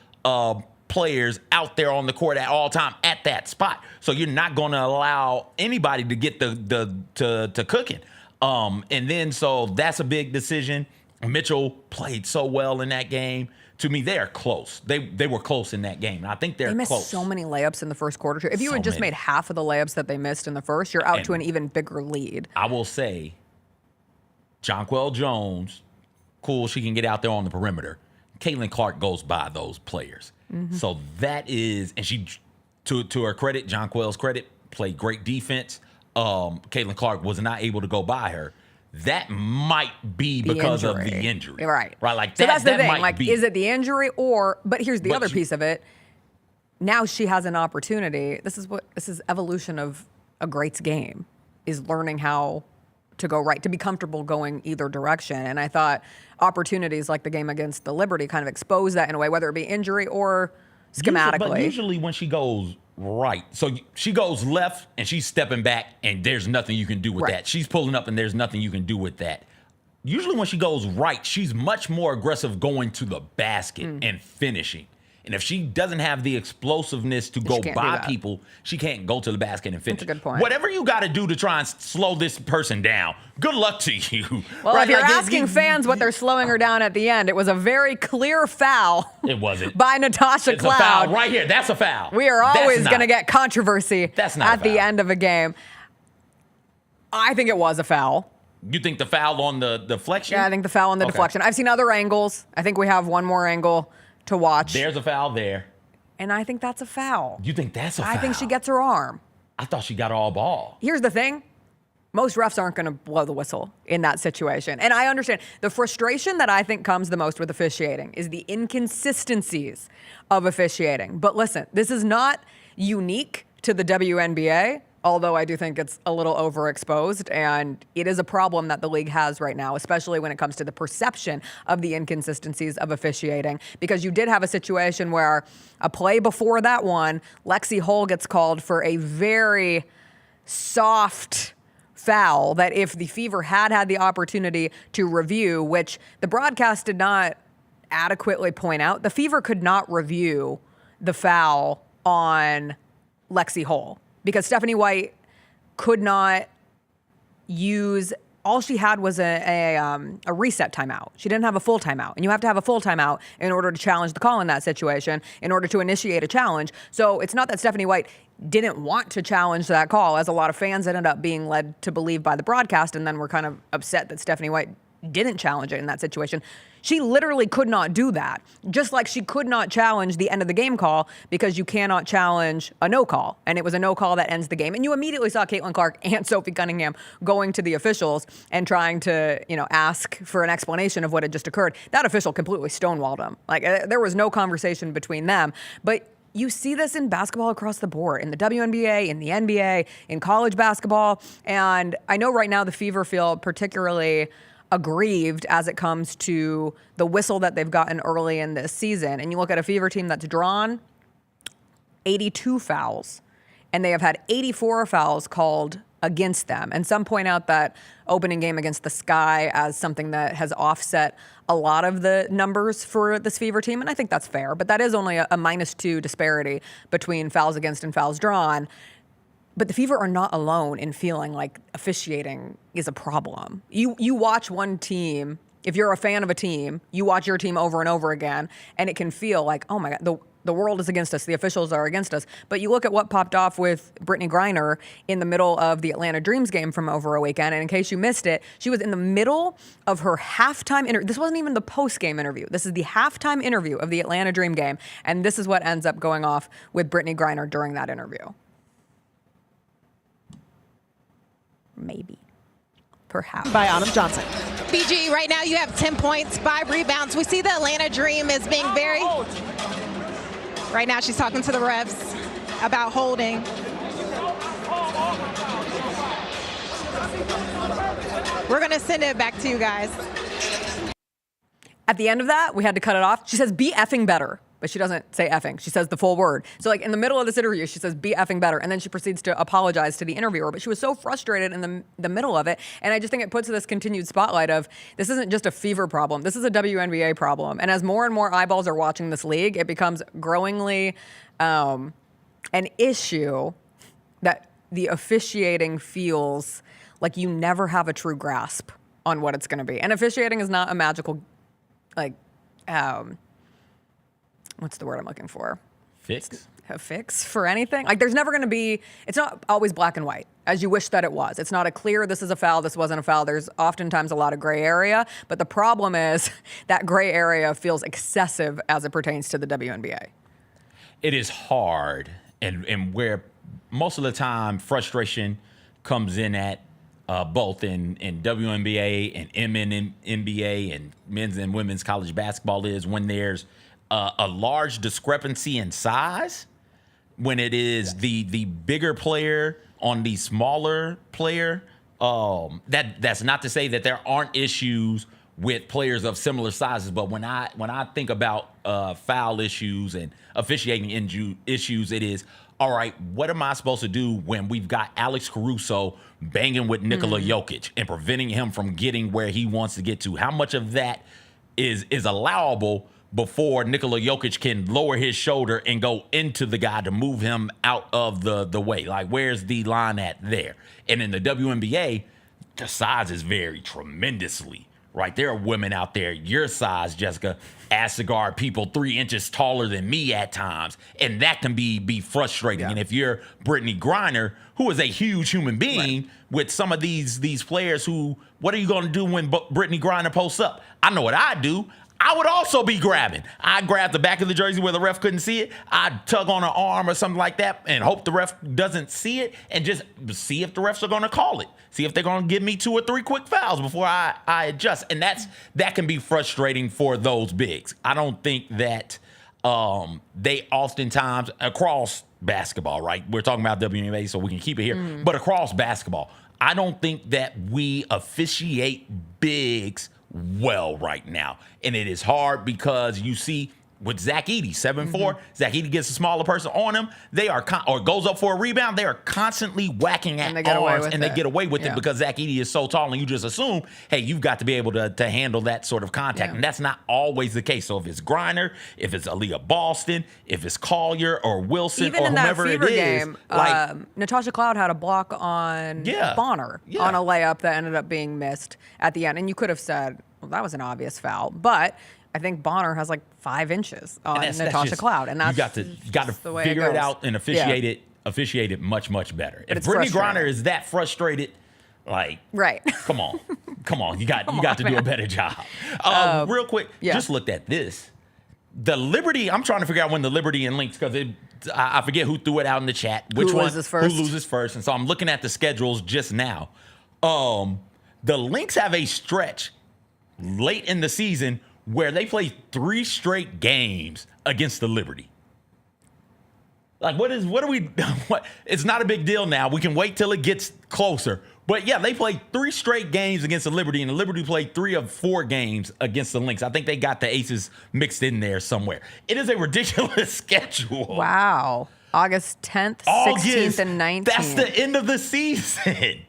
Speaker 2: players out there on the court at all time at that spot. So you're not going to allow anybody to get to cooking. And then so that's a big decision. Mitchell played so well in that game. To me, they are close. They were close in that game. And I think they're
Speaker 1: missed
Speaker 2: close.
Speaker 1: So many layups in the first quarter, too. If you had just made half of the layups that they missed in the first, you're out to an even bigger lead.
Speaker 2: I will say, Jonquel Jones, cool, she can get out there on the perimeter. Caitlin Clark goes by those players. So that is, and she, to her credit, Jonquel's credit, played great defense. Caitlin Clark was not able to go by her. That might be because of the injury.
Speaker 1: Right.
Speaker 2: Like,
Speaker 1: so that's the thing.
Speaker 2: Like,
Speaker 1: is it the injury but here's the other piece of it. Now she has an opportunity. This is evolution of a greats game, is learning how to go right, to be comfortable going either direction. And I thought opportunities like the game against the Liberty kind of expose that in a way, whether it be injury or schematically.
Speaker 2: But usually when she goes Right. So she goes left and she's stepping back and there's nothing you can do with that. She's pulling up and there's nothing you can do with that. Usually when she goes right, she's much more aggressive going to the basket and finishing. And if she doesn't have the explosiveness to go by people, she can't go to the basket and finish.
Speaker 1: That's a good point.
Speaker 2: Whatever you got to do to try and slow this person down, good luck to you.
Speaker 1: Well, if you're asking fans what they're slowing her down at the end, it was a very clear foul.
Speaker 2: It wasn't.
Speaker 1: By Natasha
Speaker 2: It's
Speaker 1: Cloud.
Speaker 2: a foul right here. That's a foul.
Speaker 1: We are always going to get controversy at the end of a game. I think it was a foul.
Speaker 2: You think the foul on the deflection?
Speaker 1: Yeah, I think the foul on the deflection. I've seen other angles. I think we have one more angle to watch.
Speaker 2: There's a foul there.
Speaker 1: And I think that's a foul.
Speaker 2: You think that's a foul?
Speaker 1: I think she gets her arm.
Speaker 2: I thought she got all ball.
Speaker 1: Here's the thing. Most refs aren't going to blow the whistle in that situation. And I understand. The frustration that I think comes the most with officiating is the inconsistencies of officiating. But listen, this is not unique to the WNBA, although I do think it's a little overexposed, and it is a problem that the league has right now, especially when it comes to the perception of the inconsistencies of officiating, because you did have a situation where a play before that one, Lexi Hull gets called for a very soft foul that if the Fever had the opportunity to review, which the broadcast did not adequately point out, the Fever could not review the foul on Lexi Hull, because Stephanie White could not use, all she had was a reset timeout. She didn't have a full timeout. And you have to have a full timeout in order to challenge the call in that situation, in order to initiate a challenge. So it's not that Stephanie White didn't want to challenge that call, as a lot of fans ended up being led to believe by the broadcast, and then were kind of upset that Stephanie White didn't challenge it in that situation. She literally could not do that. Just like she could not challenge the end of the game call, because you cannot challenge a no call. And it was a no call that ends the game. And you immediately saw Caitlin Clark and Sophie Cunningham going to the officials and trying to, ask for an explanation of what had just occurred. That official completely stonewalled them. Like, there was no conversation between them. But you see this in basketball across the board, in the WNBA, in the NBA, in college basketball. And I know right now the Fever feel particularly aggrieved as it comes to the whistle that they've gotten early in this season. And you look at a Fever team that's drawn 82 fouls, and they have had 84 fouls called against them. And some point out that opening game against the Sky as something that has offset a lot of the numbers for this Fever team. And I think that's fair, but that is only a -2 disparity between fouls against and fouls drawn. But the Fever are not alone in feeling like officiating is a problem. You watch one team, if you're a fan of a team, you watch your team over and over again, and it can feel like, oh my God, the world is against us, the officials are against us. But you look at what popped off with Brittany Griner in the middle of the Atlanta Dreams game from over a weekend, and in case you missed it, she was in the middle of her halftime interview. This wasn't even the post-game interview. This is the halftime interview of the Atlanta Dream game, and this is what ends up going off with Brittany Griner during that interview. Maybe. Perhaps.
Speaker 19: By Autumn Johnson. BG, right now you have 10 points, 5 rebounds. We see the Atlanta Dream as being very... Right now she's talking to the refs about holding. We're going to send it back to you guys.
Speaker 1: At the end of that, we had to cut it off. She says, be effing better. But she doesn't say effing. She says the full word. So like in the middle of this interview, she says, be effing better. And then she proceeds to apologize to the interviewer. But she was so frustrated in the middle of it. And I just think it puts this continued spotlight of, this isn't just a Fever problem. This is a WNBA problem. And as more and more eyeballs are watching this league, it becomes growingly an issue that the officiating feels like you never have a true grasp on what it's going to be. And officiating is not a magical, what's the word I'm looking for?
Speaker 2: Fix?
Speaker 1: A fix for anything? Like, there's never going to be, it's not always black and white, as you wish that it was. It's not a clear, this is a foul, this wasn't a foul. There's oftentimes a lot of gray area. But the problem is that gray area feels excessive as it pertains to the WNBA.
Speaker 2: It is hard. And where most of the time frustration comes in at both in WNBA and NBA and men's and women's college basketball is when there's a large discrepancy in size, when it is the bigger player on the smaller player. That's not to say that there aren't issues with players of similar sizes, but when I think about foul issues and officiating issues, it is, all right, what am I supposed to do when we've got Alex Caruso banging with Nikola Jokic and preventing him from getting where he wants to get to? How much of that is allowable before Nikola Jokic can lower his shoulder and go into the guy to move him out of the way? Like, where's the line at there? And in the WNBA, the size is vary tremendously, right? There are women out there your size, Jessica, ask to guard people 3 inches taller than me at times, and that can be frustrating. Yeah. And if you're Brittany Griner, who is a huge human being, with some of these players who, what are you going to do when Brittany Griner posts up? I know what I do. I would also be grabbing. I'd grab the back of the jersey where the ref couldn't see it. I'd tug on an arm or something like that and hope the ref doesn't see it, and just see if the refs are going to call it. See if they're going to give me 2 or 3 quick fouls before I adjust. And that can be frustrating for those bigs. I don't think that they oftentimes, across basketball, right? We're talking about WNBA, so we can keep it here. But across basketball, I don't think that we officiate bigs well right now. And it is hard because you see with Zach Edey, 7'4", Zach Edey gets a smaller person on him. They are, or goes up for a rebound. They are constantly whacking at arms, and they get away with it because Zach Edey is so tall, and you just assume, hey, you've got to be able to handle that sort of contact. And that's not always the case. So if it's Griner, if it's Aaliyah Boston, if it's Collier or Wilson,
Speaker 1: even
Speaker 2: or
Speaker 1: in
Speaker 2: whomever
Speaker 1: that Fever
Speaker 2: it is,
Speaker 1: game, Natasha Cloud had a block on Bonner on a layup that ended up being missed at the end. And you could have said, well, that was an obvious foul. But I think Bonner has like 5 inches on Natasha Cloud, and that's
Speaker 2: you got to figure it out and officiate it much better. If Brittany Griner is that frustrated, like, come on, you got to do a better job. Real quick, just looked at this. The Liberty, I'm trying to figure out when the Liberty and Lynx, because I forget who threw it out in the chat. Which one loses first? And so I'm looking at the schedules just now. The Lynx have a stretch late in the season where they play 3 straight games against the Liberty. Like, what are we, it's not a big deal now. We can wait till it gets closer. But yeah, they played 3 straight games against the Liberty, and the Liberty played 3 of 4 games against the Lynx. I think they got the Aces mixed in there somewhere. It is a ridiculous schedule.
Speaker 1: Wow. August 10th, 16th, and 19th.
Speaker 2: That's the end of the season.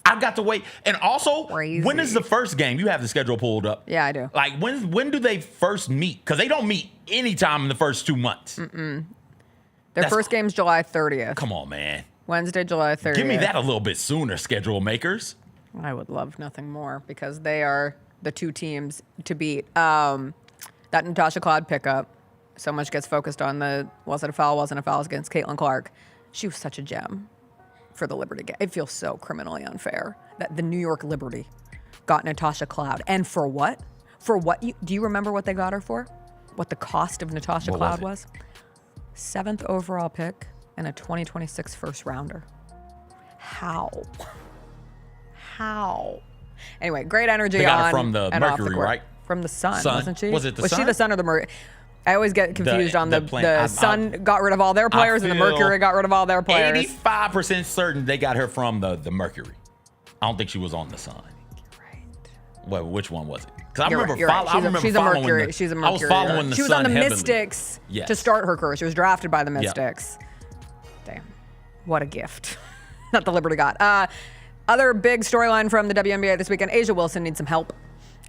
Speaker 2: I've got to wait. And also, when is the first game? You have the schedule pulled up.
Speaker 1: Yeah, I do.
Speaker 2: Like, when do they first meet? Because they don't meet anytime in the first 2 months.
Speaker 1: Their first game's July 30th.
Speaker 2: Come on, man.
Speaker 1: Wednesday, July 30th.
Speaker 2: Give me that a little bit sooner, schedule makers.
Speaker 1: I would love nothing more, because they are the 2 teams to beat. That Natasha Cloud pickup, so much gets focused on the wasn't a foul against Caitlin Clark. She was such a gem for the Liberty game. It feels so criminally unfair that the New York Liberty got Natasha Cloud. And for what? Do you remember what they got her for? What the cost of Natasha Cloud was? 7th overall pick and a 2026 first rounder. How? Anyway, great energy
Speaker 2: they got
Speaker 1: on
Speaker 2: her from the
Speaker 1: and off the
Speaker 2: Mercury,
Speaker 1: court.
Speaker 2: right?
Speaker 1: From the Sun, wasn't she?
Speaker 2: Was it the
Speaker 1: Was
Speaker 2: Sun?
Speaker 1: she the Sun or the Mercury? I always get confused on the Sun got rid of all their players and the Mercury got rid of all their players.
Speaker 2: 85% certain they got her from the Mercury. I don't think she was on the Sun. Well, which one was it? Because I remember following.
Speaker 1: She's a Mercury. She's a Mercury.
Speaker 2: I was following the Sun.
Speaker 1: She was on the
Speaker 2: heavily.
Speaker 1: Mystics to start her career. She was drafted by the Mystics.
Speaker 2: Yep.
Speaker 1: Damn, what a gift that the Liberty got. Other big storyline from the WNBA this weekend: A'ja Wilson needs some help.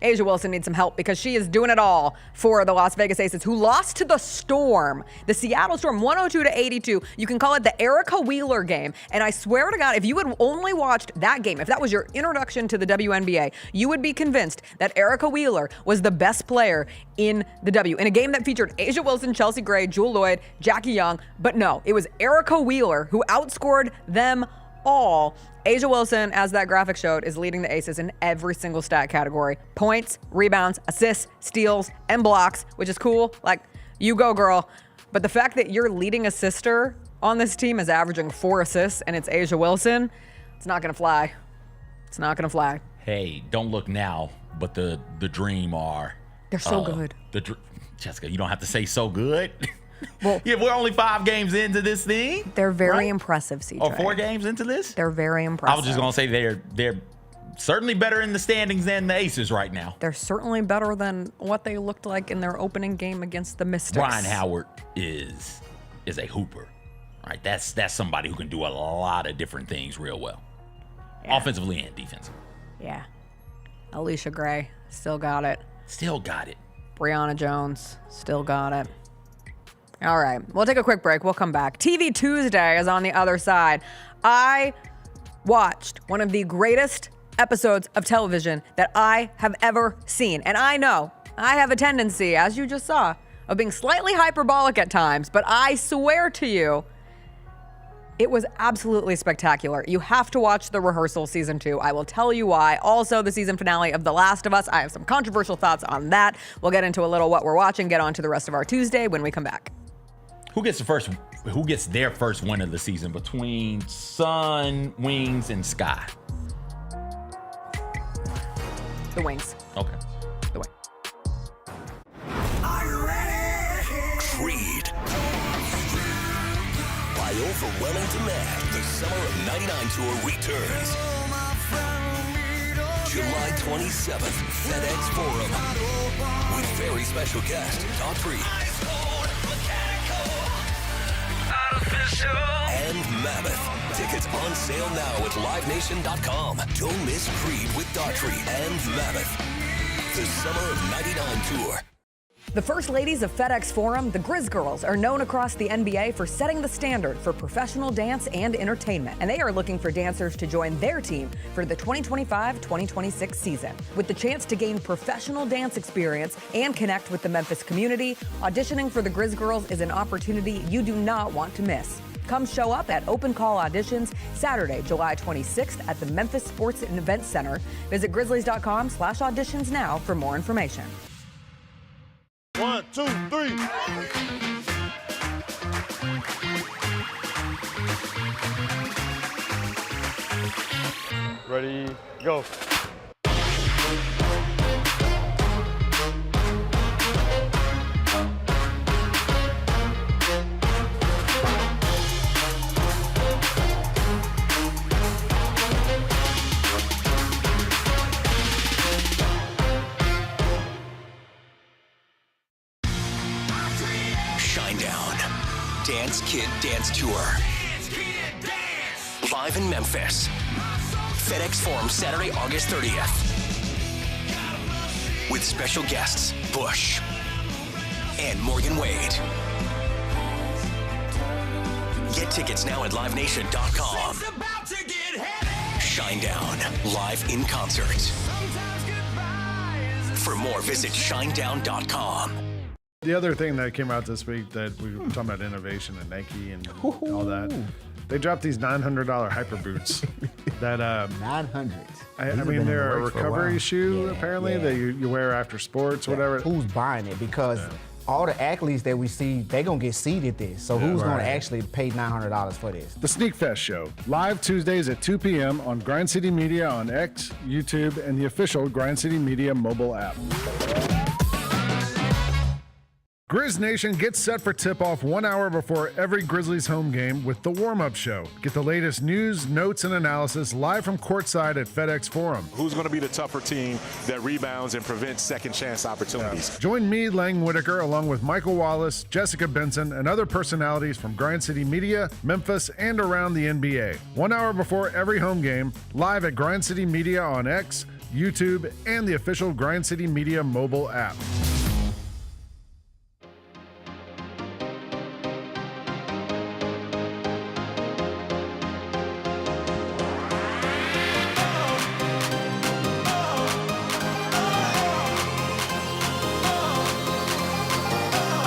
Speaker 1: A'ja Wilson needs some help because she is doing it all for the Las Vegas Aces, who lost to the Storm, the Seattle Storm, 102-82. You can call it the Erica Wheeler game. And I swear to God, if you had only watched that game, if that was your introduction to the WNBA, you would be convinced that Erica Wheeler was the best player in the W. In a game that featured A'ja Wilson, Chelsea Gray, Jewel Lloyd, Jackie Young. But no, it was Erica Wheeler who outscored them all. A'ja Wilson, as that graphic showed, is leading the Aces in every single stat category. Points, rebounds, assists, steals, and blocks, which is cool. Like, you go, girl. But the fact that your leading assister on this team is averaging 4 assists and it's A'ja Wilson, it's not going to fly. It's not going to fly.
Speaker 2: Hey, don't look now, but the Dream are.
Speaker 1: They're so good.
Speaker 2: Jessica, you don't have to say so good.
Speaker 1: Well,
Speaker 2: yeah, we're only 5 games into this thing.
Speaker 1: They're very impressive, CJ.
Speaker 2: Or 4 games into this?
Speaker 1: They're very impressive.
Speaker 2: I was just going to say they're certainly better in the standings than the Aces right now.
Speaker 1: They're certainly better than what they looked like in their opening game against the Mystics.
Speaker 2: Brian Howard is a hooper. All right, that's somebody who can do a lot of different things real well, offensively and defensively.
Speaker 1: Yeah. Alicia Gray, still got it.
Speaker 2: Still got it.
Speaker 1: Brianna Jones, still got it. All right, we'll take a quick break. We'll come back. TV Tuesday is on the other side. I watched one of the greatest episodes of television that I have ever seen. And I know I have a tendency, as you just saw, of being slightly hyperbolic at times, but I swear to you, it was absolutely spectacular. You have to watch The Rehearsal Season 2. I will tell you why. Also, the season finale of The Last of Us. I have some controversial thoughts on that. We'll get into a little what we're watching, get on to the rest of our Tuesday when we come back.
Speaker 2: Who gets their first win of the season between Sun, Wings, and Sky?
Speaker 1: The Wings.
Speaker 2: Okay.
Speaker 1: The Wings.
Speaker 3: Creed. By overwhelming demand, the Summer of '99 tour returns. July 27th, FedEx Forum. With very special guest, Daughtry. And Mammoth. Tickets on sale now at livenation.com. Don't miss Creed with Daughtry and Mammoth. The Summer of '99 tour.
Speaker 1: The First Ladies of FedEx Forum, the Grizz Girls, are known across the NBA for setting the standard for professional dance and entertainment, and they are looking for dancers to join their team for the 2025-2026 season. With the chance to gain professional dance experience and connect with the Memphis community, auditioning for the Grizz Girls is an opportunity you do not want to miss. Come show up at Open Call Auditions Saturday, July 26th at the Memphis Sports and Events Center. Visit grizzlies.com/auditions now for more information.
Speaker 20: 1, 2, 3. Ready, go.
Speaker 3: Dance Kid Dance Tour. Live in Memphis. FedEx Forum, Saturday, August 30th. With special guests, Bush and Morgan Wade. Get tickets now at livenation.com. Shinedown, live in concert. For more, visit shinedown.com.
Speaker 15: The other thing that came out this week that we were talking about innovation and Nike and all that, they dropped these $900 hyper boots that
Speaker 21: 900.
Speaker 15: I mean, they're a recovery shoe apparently that you wear after sports, whatever.
Speaker 21: Who's buying it? Because all the athletes that we see, they're gonna get seated this. So who's gonna actually pay $900 for this?
Speaker 15: The Sneak Fest Show, live Tuesdays at 2 p.m. on Grind City Media on X, YouTube, and the official Grind City Media mobile app. Grizz Nation gets set for tip-off 1 hour before every Grizzlies home game with the warm-up show. Get the latest news, notes, and analysis live from courtside at FedEx Forum.
Speaker 20: Who's going to be the tougher team that rebounds and prevents second-chance opportunities?
Speaker 15: Join me, Lang Whitaker, along with Michael Wallace, Jessica Benson, and other personalities from Grind City Media, Memphis, and around the NBA. 1 hour before every home game, live at Grind City Media on X, YouTube, and the official Grind City Media mobile app.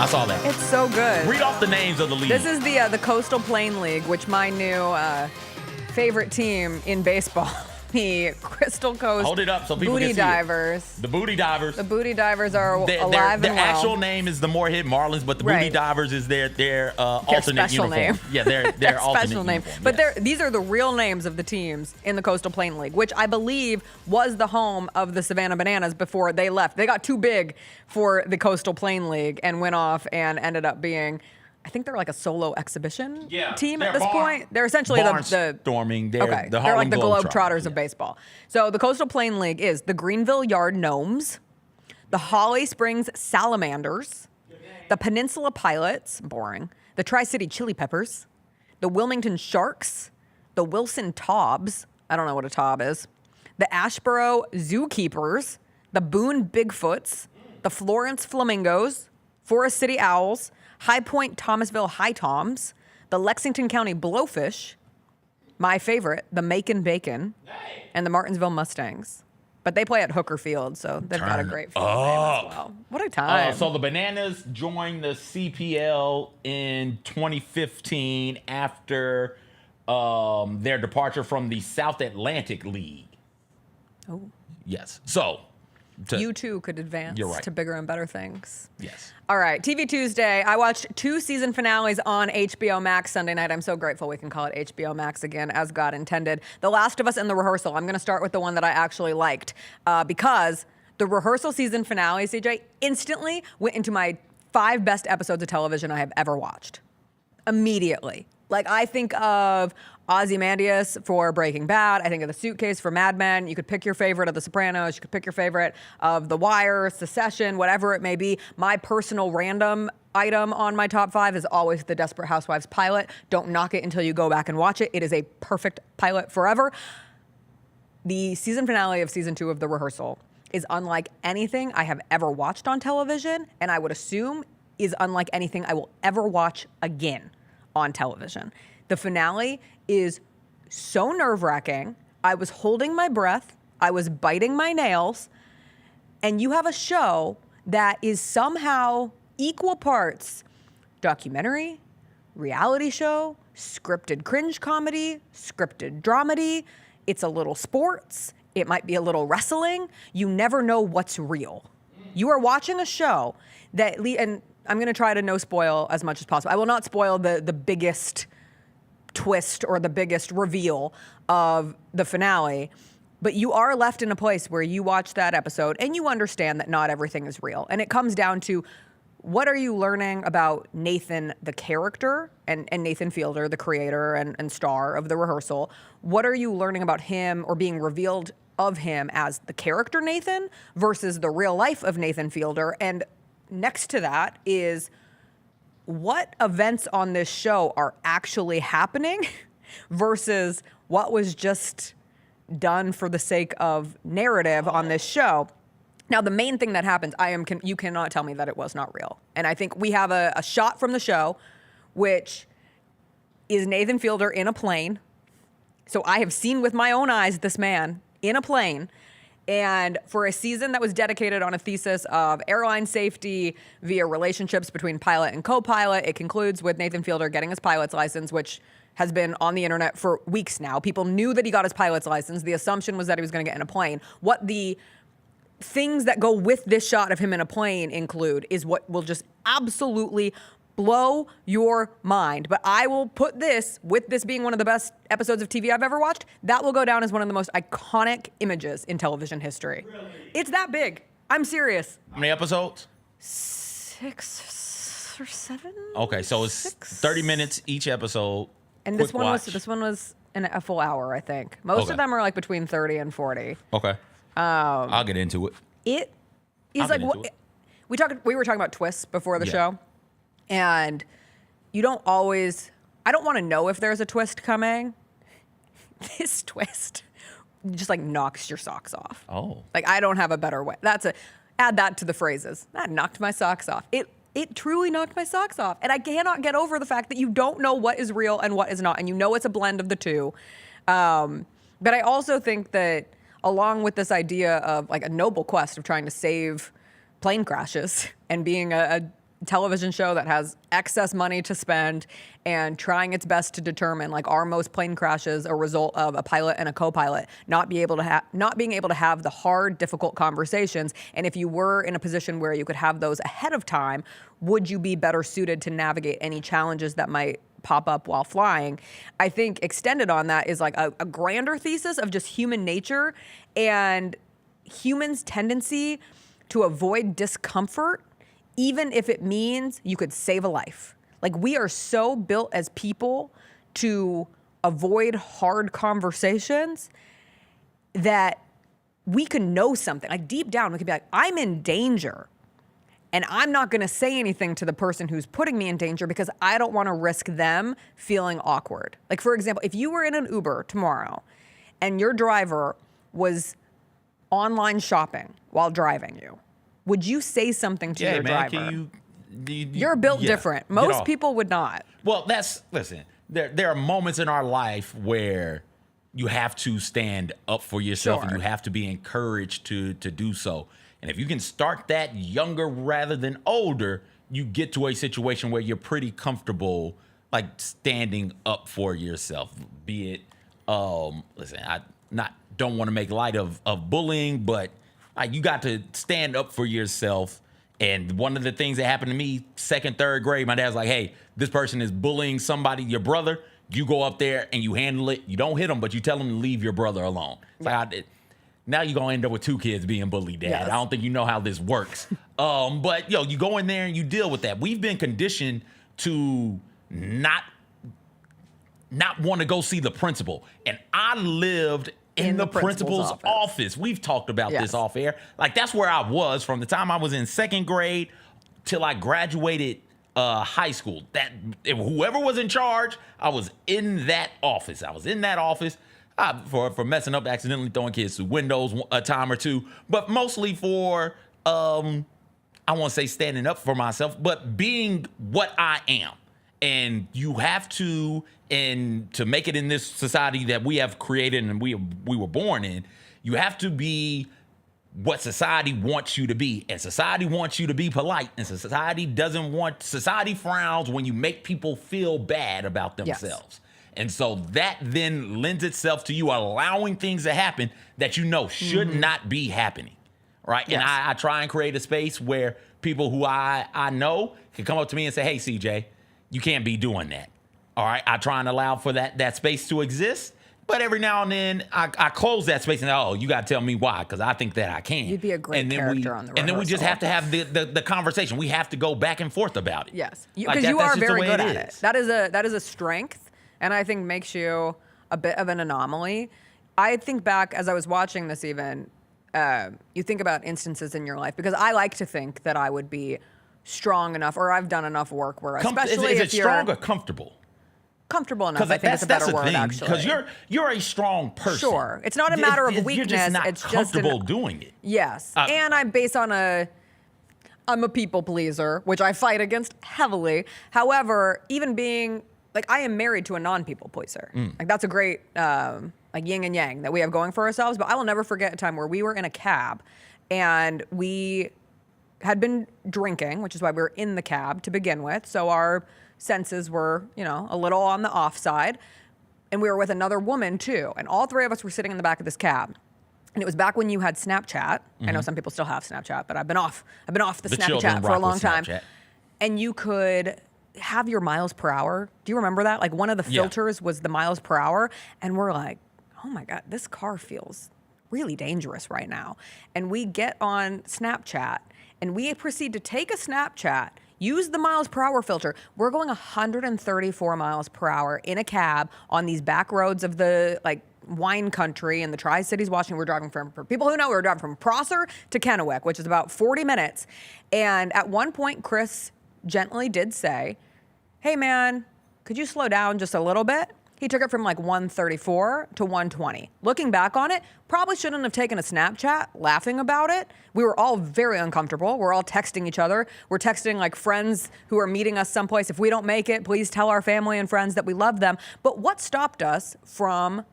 Speaker 2: I saw that.
Speaker 1: It's so good.
Speaker 2: Read off the names of the league.
Speaker 1: This is the Coastal Plain League, which my new favorite team in baseball. The Crystal Coast
Speaker 2: Hold it up so people
Speaker 1: Booty
Speaker 2: can see
Speaker 1: Divers.
Speaker 2: it. The Booty Divers.
Speaker 1: The Booty Divers are alive
Speaker 2: their
Speaker 1: and well.
Speaker 2: actual name is the Moorhead Marlins, but the Booty Divers is their alternate
Speaker 1: special
Speaker 2: uniform.
Speaker 1: name.
Speaker 2: Yeah, their alternate
Speaker 1: special name.
Speaker 2: uniform.
Speaker 1: But these are the real names of the teams in the Coastal Plain League, which I believe was the home of the Savannah Bananas before they left. They got too big for the Coastal Plain League and went off and ended up being, I think they're like a solo exhibition team at this point. They're essentially the
Speaker 2: storming.
Speaker 1: they're like the Globetrotters of baseball. So the Coastal Plain League is the Greenville Yard Gnomes, the Holly Springs Salamanders, the Peninsula Pilots, boring, the Tri-City Chili Peppers, the Wilmington Sharks, the Wilson Taubes, I don't know what a Taub is, the Ashboro Zookeepers, the Boone Bigfoots, the Florence Flamingos, Forest City Owls, High Point Thomasville High Toms, the Lexington County Blowfish, my favorite, the Macon Bacon, and the Martinsville Mustangs. But they play at Hooker Field, so they've got a great field name as well. What a time.
Speaker 2: So the Bananas joined the CPL in 2015 after their departure from the South Atlantic League.
Speaker 1: Oh.
Speaker 2: Yes. So
Speaker 1: you too could advance to bigger and better things.
Speaker 2: Yes.
Speaker 1: All right, TV Tuesday. I watched 2 season finales on HBO Max Sunday night. I'm so grateful we can call it HBO Max again, as God intended. The Last of Us and The Rehearsal. I'm going to start with the one that I actually liked because the Rehearsal season finale, CJ, instantly went into my 5 best episodes of television I have ever watched. Immediately. Like, I think of Ozymandias for Breaking Bad. I think of The Suitcase for Mad Men. You could pick your favorite of The Sopranos. You could pick your favorite of The Wire, Succession, whatever it may be. My personal random item on my top 5 is always The Desperate Housewives pilot. Don't knock it until you go back and watch it. It is a perfect pilot forever. The season finale of season 2 of The Rehearsal is unlike anything I have ever watched on television, and I would assume is unlike anything I will ever watch again on television. The finale is so nerve-wracking. I was holding my breath. I was biting my nails. And you have a show that is somehow equal parts documentary, reality show, scripted cringe comedy, scripted dramedy. It's a little sports. It might be a little wrestling. You never know what's real. You are watching a show that, and I'm going to try to no spoil as much as possible. I will not spoil the biggest twist or the biggest reveal of the finale, but you are left in a place where you watch that episode and you understand that not everything is real. And it comes down to, what are you learning about Nathan, the character, and Nathan Fielder, the creator and star of The Rehearsal? What are you learning about him or being revealed of him as the character Nathan versus the real life of Nathan Fielder? And next to that is, what events on this show are actually happening versus what was just done for the sake of narrative on this show. Now, the main thing that happens, you cannot tell me that it was not real. And I think we have a shot from the show, which is Nathan Fielder in a plane. So I have seen with my own eyes this man in a plane. And for a season that was dedicated on a thesis of airline safety via relationships between pilot and co-pilot, it concludes with Nathan Fielder getting his pilot's license, which has been on the internet for weeks now. People knew that he got his pilot's license. The assumption was that he was going to get in a plane. What the things that go with this shot of him in a plane include is what will just absolutely blow your mind. But I will put this, with this being one of the best episodes of TV I've ever watched, that will go down as one of the most iconic images in television history. Really? It's that big. I'm serious.
Speaker 2: How many episodes?
Speaker 1: 6 or 7.
Speaker 2: Okay, so it's 30 minutes each episode.
Speaker 1: And this one was a full hour, I think. Most of them are like between 30 and 40.
Speaker 2: Okay. I'll get into it.
Speaker 1: It is like we were talking about twists before the show. And you don't always, I don't want to know if there's a twist coming. This twist just like knocks your socks off.
Speaker 2: Oh.
Speaker 1: Like, I don't have a better way. Add that to the phrases. That knocked my socks off. It truly knocked my socks off. And I cannot get over the fact that you don't know what is real and what is not. And you know it's a blend of the two. But I also think that along with this idea of like a noble quest of trying to save plane crashes and being a television show that has excess money to spend and trying its best to determine, like, are most plane crashes a result of a pilot and a co-pilot not being able to have the hard, difficult conversations? And if you were in a position where you could have those ahead of time, would you be better suited to navigate any challenges that might pop up while flying? I think extended on that is like a grander thesis of just human nature and humans' tendency to avoid discomfort, even if it means you could save a life. Like, we are so built as people to avoid hard conversations that we can know something. Like, deep down, we can be like, I'm in danger. And I'm not going to say anything to the person who's putting me in danger because I don't want to risk them feeling awkward. Like, for example, if you were in an Uber tomorrow and your driver was online shopping while driving you, would you say something to your driver? You're built different. Most people would not.
Speaker 2: Well, listen, there are moments in our life where you have to stand up for yourself and you have to be encouraged to do so. And if you can start that younger rather than older, you get to a situation where you're pretty comfortable, like standing up for yourself. Be it, listen, I don't want to make light of bullying, but you got to stand up for yourself. And one of the things that happened to me, 2nd, 3rd grade, my dad's like, hey, this person is bullying somebody, your brother. You go up there and you handle it. You don't hit them, but you tell them to leave your brother alone. Like now you're going to end up with 2 kids being bullied, Dad. Yes. I don't think you know how this works. But, you go in there and you deal with that. We've been conditioned to not want to go see the principal. And I lived in the principal's office. We've talked about this off air. Like, that's where I was from the time I was in 2nd grade till I graduated high school. That whoever was in charge, I was in that office. For messing up, accidentally throwing kids through windows a time or two, but mostly for, I won't say standing up for myself, but being what I am. And you have to, and to make it in this society that we have created and we were born in, you have to be what society wants you to be. And society wants you to be polite, and society frowns when you make people feel bad about themselves. Yes. And so that then lends itself to you allowing things to happen that should not be happening, right? Yes. And I try and create a space where people who I know can come up to me and say, hey, CJ, you can't be doing that, all right? I try and allow for that space to exist, but every now and then I close that space and, you got to tell me why, because I think that I can.
Speaker 1: You'd be a great character on the Rehearsal.
Speaker 2: And then we just have to have the conversation. We have to go back and forth about it.
Speaker 1: Yes, because you are very good at it. That is a strength. And I think makes you a bit of an anomaly. I think back as I was watching this even, you think about instances in your life, because I like to think that I would be strong enough, or I've done enough work where, especially
Speaker 2: is it strong or comfortable?
Speaker 1: Comfortable enough, I think is a better word, actually.
Speaker 2: Because you're a strong person.
Speaker 1: Sure. It's not a matter of weakness.
Speaker 2: You're just not
Speaker 1: it's
Speaker 2: comfortable doing it.
Speaker 1: Yes. And I'm based on I'm a people pleaser, which I fight against heavily. However, even being... Like, I am married to a non-people pleaser. Like, that's a great, yin and yang that we have going for ourselves. But I will never forget a time where we were in a cab and we had been drinking, which is why we were in the cab to begin with. So our senses were, a little on the off side. And we were with another woman, too. And all 3 of us were sitting in the back of this cab. And it was back when you had Snapchat. I know some people still have Snapchat, but I've been off the Snapchat for a long time. And you could have your miles per hour. Do you remember that? Like, one of the filters was the miles per hour. And we're like, oh my God, this car feels really dangerous right now. And we get on Snapchat and we proceed to take a Snapchat, use the miles per hour filter. We're going 134 miles per hour in a cab on these back roads of the wine country in the Tri-Cities, Washington. We're driving for people who know, we were driving from Prosser to Kennewick, which is about 40 minutes. And at one point, Chris gently did say, hey man, could you slow down just a little bit? He took it from 134 to 120. Looking back on it, probably shouldn't have taken a Snapchat laughing about it. We were all very uncomfortable. We're all texting each other. We're texting friends who are meeting us someplace. If we don't make it, please tell our family and friends that we love them. But what stopped us from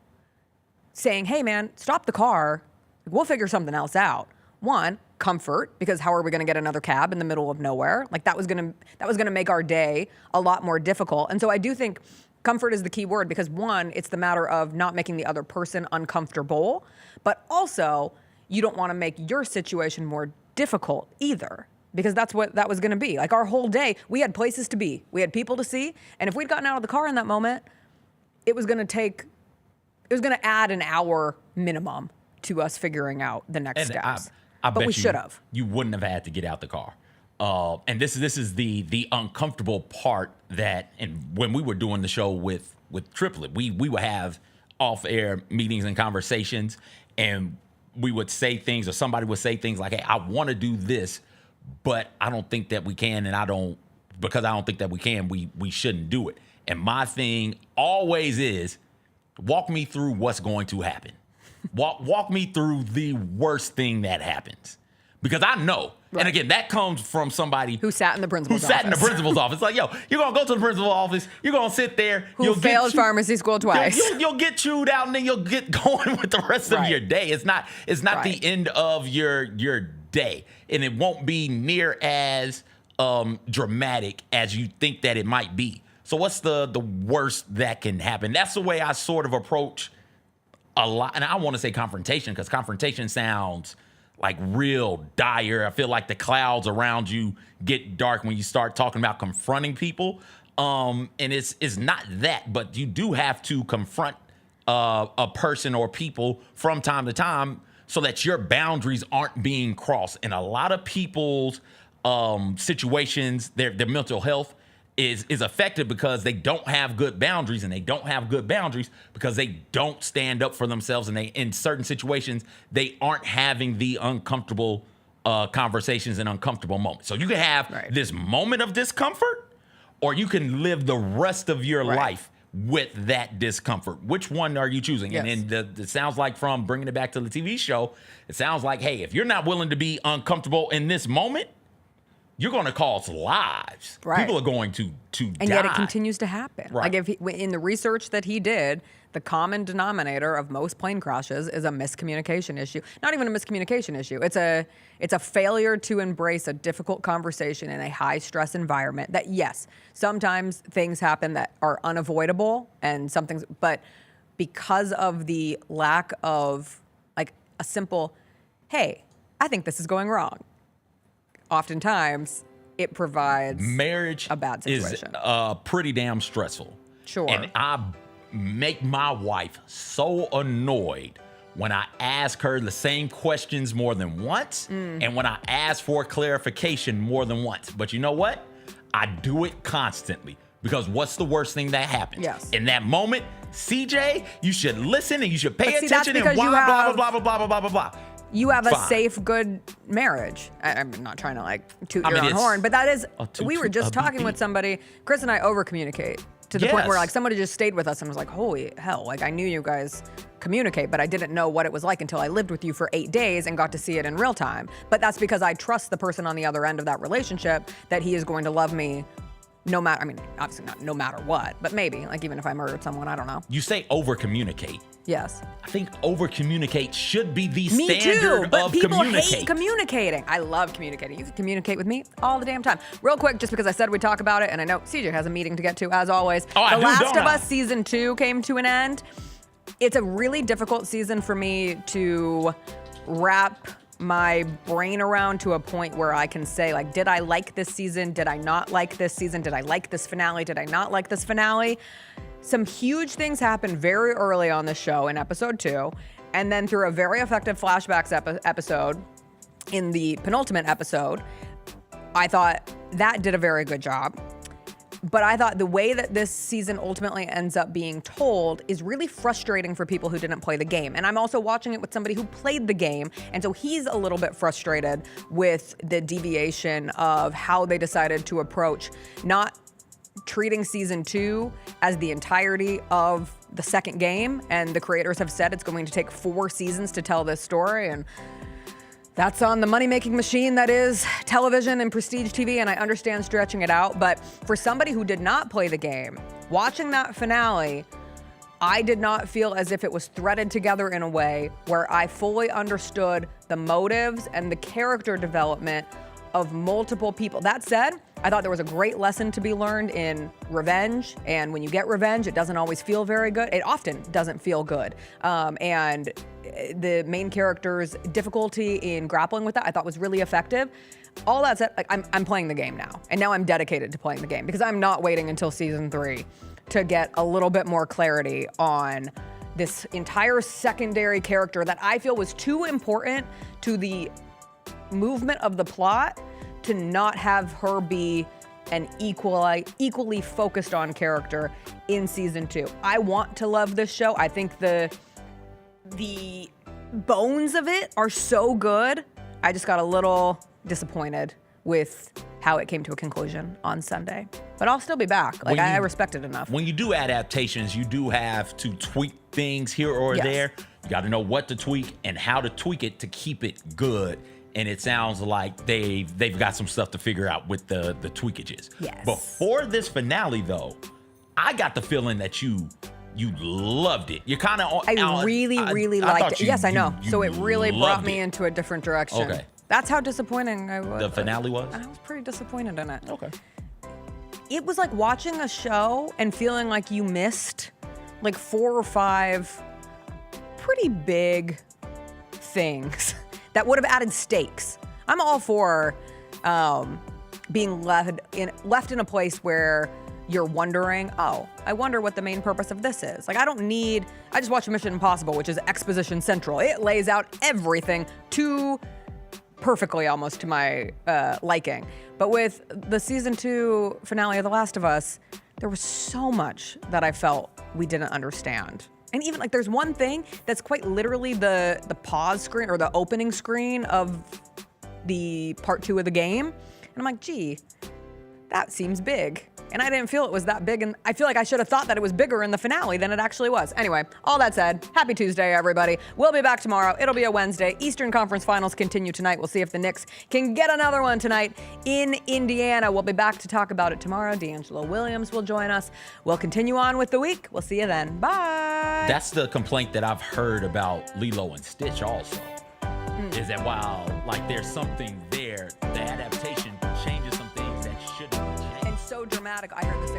Speaker 1: saying, hey man, stop the car. We'll figure something else out. One, comfort, because how are we going to get another cab in the middle of nowhere? That was going to make our day a lot more difficult. And so I do think comfort is the key word, because one, it's the matter of not making the other person uncomfortable, but also you don't want to make your situation more difficult either, because that's what that was going to be. Our whole day, we had places to be, we had people to see, and if we'd gotten out of the car in that moment, it was going to add an hour minimum to us figuring out the next steps. But we should have.
Speaker 2: You wouldn't have had to get out the car. And this is the uncomfortable part that, and when we were doing the show with Triplet, we would have off-air meetings and conversations, and we would say things, or somebody would say things like, hey, I want to do this, but I don't think that we can, and because I don't think that we can, we shouldn't do it. And my thing always is, walk me through what's going to happen. Walk me through the worst thing that happens. Because I know, and again, that comes from somebody
Speaker 1: who sat in the principal's office.
Speaker 2: office. Like, yo, you're going to go to the principal's office. You're going to sit there.
Speaker 1: Who failed pharmacy school twice.
Speaker 2: You'll get chewed out, and then you'll get going with the rest of your day. It's not the end of your day. And it won't be near as dramatic as you think that it might be. So what's the worst that can happen? That's the way I sort of approach a lot. And I want to say confrontation, because confrontation sounds like real dire. I feel like the clouds around you get dark when you start talking about confronting people. And it's not that, but you do have to confront a person or people from time to time so that your boundaries aren't being crossed. And a lot of people's situations, their mental health is affected because they don't have good boundaries, and they don't have good boundaries because they don't stand up for themselves, and they, in certain situations, they aren't having the uncomfortable conversations and uncomfortable moments. So you can have this moment of discomfort, or you can live the rest of your life with that discomfort. Which one are you choosing?
Speaker 1: Yes.
Speaker 2: And then it sounds like, from bringing it back to the TV show, it sounds like, hey, if you're not willing to be uncomfortable in this moment, you're going to cause lives.
Speaker 1: Right.
Speaker 2: People are going to
Speaker 1: And
Speaker 2: die.
Speaker 1: yet it continues to happen.
Speaker 2: Right.
Speaker 1: Like in the research that he did, the common denominator of most plane crashes is a miscommunication issue. Not even a miscommunication issue. It's a failure to embrace a difficult conversation in a high stress environment. That, yes, sometimes things happen that are unavoidable, and but because of the lack of like a simple, hey, I think this is going wrong, oftentimes it provides
Speaker 2: marriage
Speaker 1: a bad situation.
Speaker 2: Is pretty damn stressful.
Speaker 1: Sure.
Speaker 2: And I make my wife so annoyed when I ask her the same questions more than once, and when I ask for clarification more than once. But you know what? I do it constantly, because what's the worst thing that happens?
Speaker 1: Yes.
Speaker 2: In that moment, CJ, you should listen and you should pay
Speaker 1: But see, that's
Speaker 2: attention, and
Speaker 1: because you
Speaker 2: blah,
Speaker 1: have-
Speaker 2: blah, blah, blah, blah, blah, blah, blah.
Speaker 1: You have a
Speaker 2: Fine.
Speaker 1: safe, good marriage. I'm not trying to like toot
Speaker 2: I
Speaker 1: your
Speaker 2: mean,
Speaker 1: own
Speaker 2: it's
Speaker 1: horn, but that is,
Speaker 2: a toot
Speaker 1: we were
Speaker 2: toot,
Speaker 1: just
Speaker 2: a
Speaker 1: talking
Speaker 2: beep
Speaker 1: with
Speaker 2: beep.
Speaker 1: somebody. Chris and I over communicate to the point where
Speaker 2: Yes.
Speaker 1: like somebody just stayed with us and was like, holy hell, like I knew you guys communicate, but I didn't know what it was like until I lived with you for 8 days and got to see it in real time. But that's because I trust the person on the other end of that relationship, that he is going to love me no matter, I mean, obviously not no matter what, but maybe, like even if I murdered someone, I don't know.
Speaker 2: You say over communicate.
Speaker 1: Yes.
Speaker 2: I think over communicate should be the
Speaker 1: Me
Speaker 2: standard
Speaker 1: too, but
Speaker 2: of
Speaker 1: people
Speaker 2: communicate.
Speaker 1: hate communicating. I love communicating. You can communicate with me all the damn time. Real quick, just because I said we'd talk about it, and I know CJ has a meeting to get to, as always.
Speaker 2: Oh, I
Speaker 1: The
Speaker 2: do,
Speaker 1: Last
Speaker 2: don't
Speaker 1: of
Speaker 2: I?
Speaker 1: Us Season 2 came to an end. It's a really difficult season for me to wrap my brain around to a point where I can say, like, did I like this season? Did I not like this season? Did I like this finale? Did I not like this finale? Some huge things happened very early on the show in episode 2, and then through a very effective flashbacks episode in the penultimate episode, I thought that did a very good job. But I thought the way that this season ultimately ends up being told is really frustrating for people who didn't play the game. And I'm also watching it with somebody who played the game, and so he's a little bit frustrated with the deviation of how they decided to approach not treating season 2 as the entirety of the second game. And the creators have said it's going to take 4 seasons to tell this story, and that's on the money-making machine that is television and prestige TV, and I understand stretching it out. But for somebody who did not play the game, watching that finale, I did not feel as if it was threaded together in a way where I fully understood the motives and the character development of multiple people. That said, I thought there was a great lesson to be learned in revenge. And when you get revenge, it doesn't always feel very good. It often doesn't feel good. And the main character's difficulty in grappling with that, I thought was really effective. All that said, like, I'm playing the game now. And now I'm dedicated to playing the game, because I'm not waiting until season 3 to get a little bit more clarity on this entire secondary character that I feel was too important to the movement of the plot to not have her be an equally focused on character in season 2. I want to love this show. I think the bones of it are so good. I just got a little disappointed with how it came to a conclusion on Sunday. But I'll still be back. Like, I respect it enough.
Speaker 2: When you do adaptations, you do have to tweak things here or there. You got to know what to tweak and how to tweak it to keep it good. And it sounds like they've got some stuff to figure out with the tweakages.
Speaker 1: Yes.
Speaker 2: Before this finale, though, I got the feeling that you loved it. You kind of.
Speaker 1: I really liked it. Yes, I know. So it really brought me into a different direction.
Speaker 2: Okay.
Speaker 1: That's how disappointing I was.
Speaker 2: The finale was?
Speaker 1: I was pretty disappointed in it.
Speaker 2: Okay.
Speaker 1: It was like watching a show and feeling like you missed like 4 or 5 pretty big things that would have added stakes. I'm all for being left in a place where you're wondering, oh, I wonder what the main purpose of this is. Like, I just watched Mission Impossible, which is exposition central. It lays out everything perfectly almost to my liking. But with the season 2 finale of The Last of Us, there was so much that I felt we didn't understand. And even like there's one thing that's quite literally the pause screen or the opening screen of the part 2 of the game. And I'm like, gee, that seems big. And I didn't feel it was that big. And I feel like I should have thought that it was bigger in the finale than it actually was. Anyway, all that said, happy Tuesday, everybody. We'll be back tomorrow. It'll be a Wednesday. Eastern Conference Finals continue tonight. We'll see if the Knicks can get another one tonight in Indiana. We'll be back to talk about it tomorrow. D'Angelo Williams will join us. We'll continue on with the week. We'll see you then. Bye.
Speaker 2: That's the complaint that I've heard about Lilo and Stitch also. Is that while like there's something there, the adaptation changes some things that shouldn't change.
Speaker 1: And so dramatic. I heard the same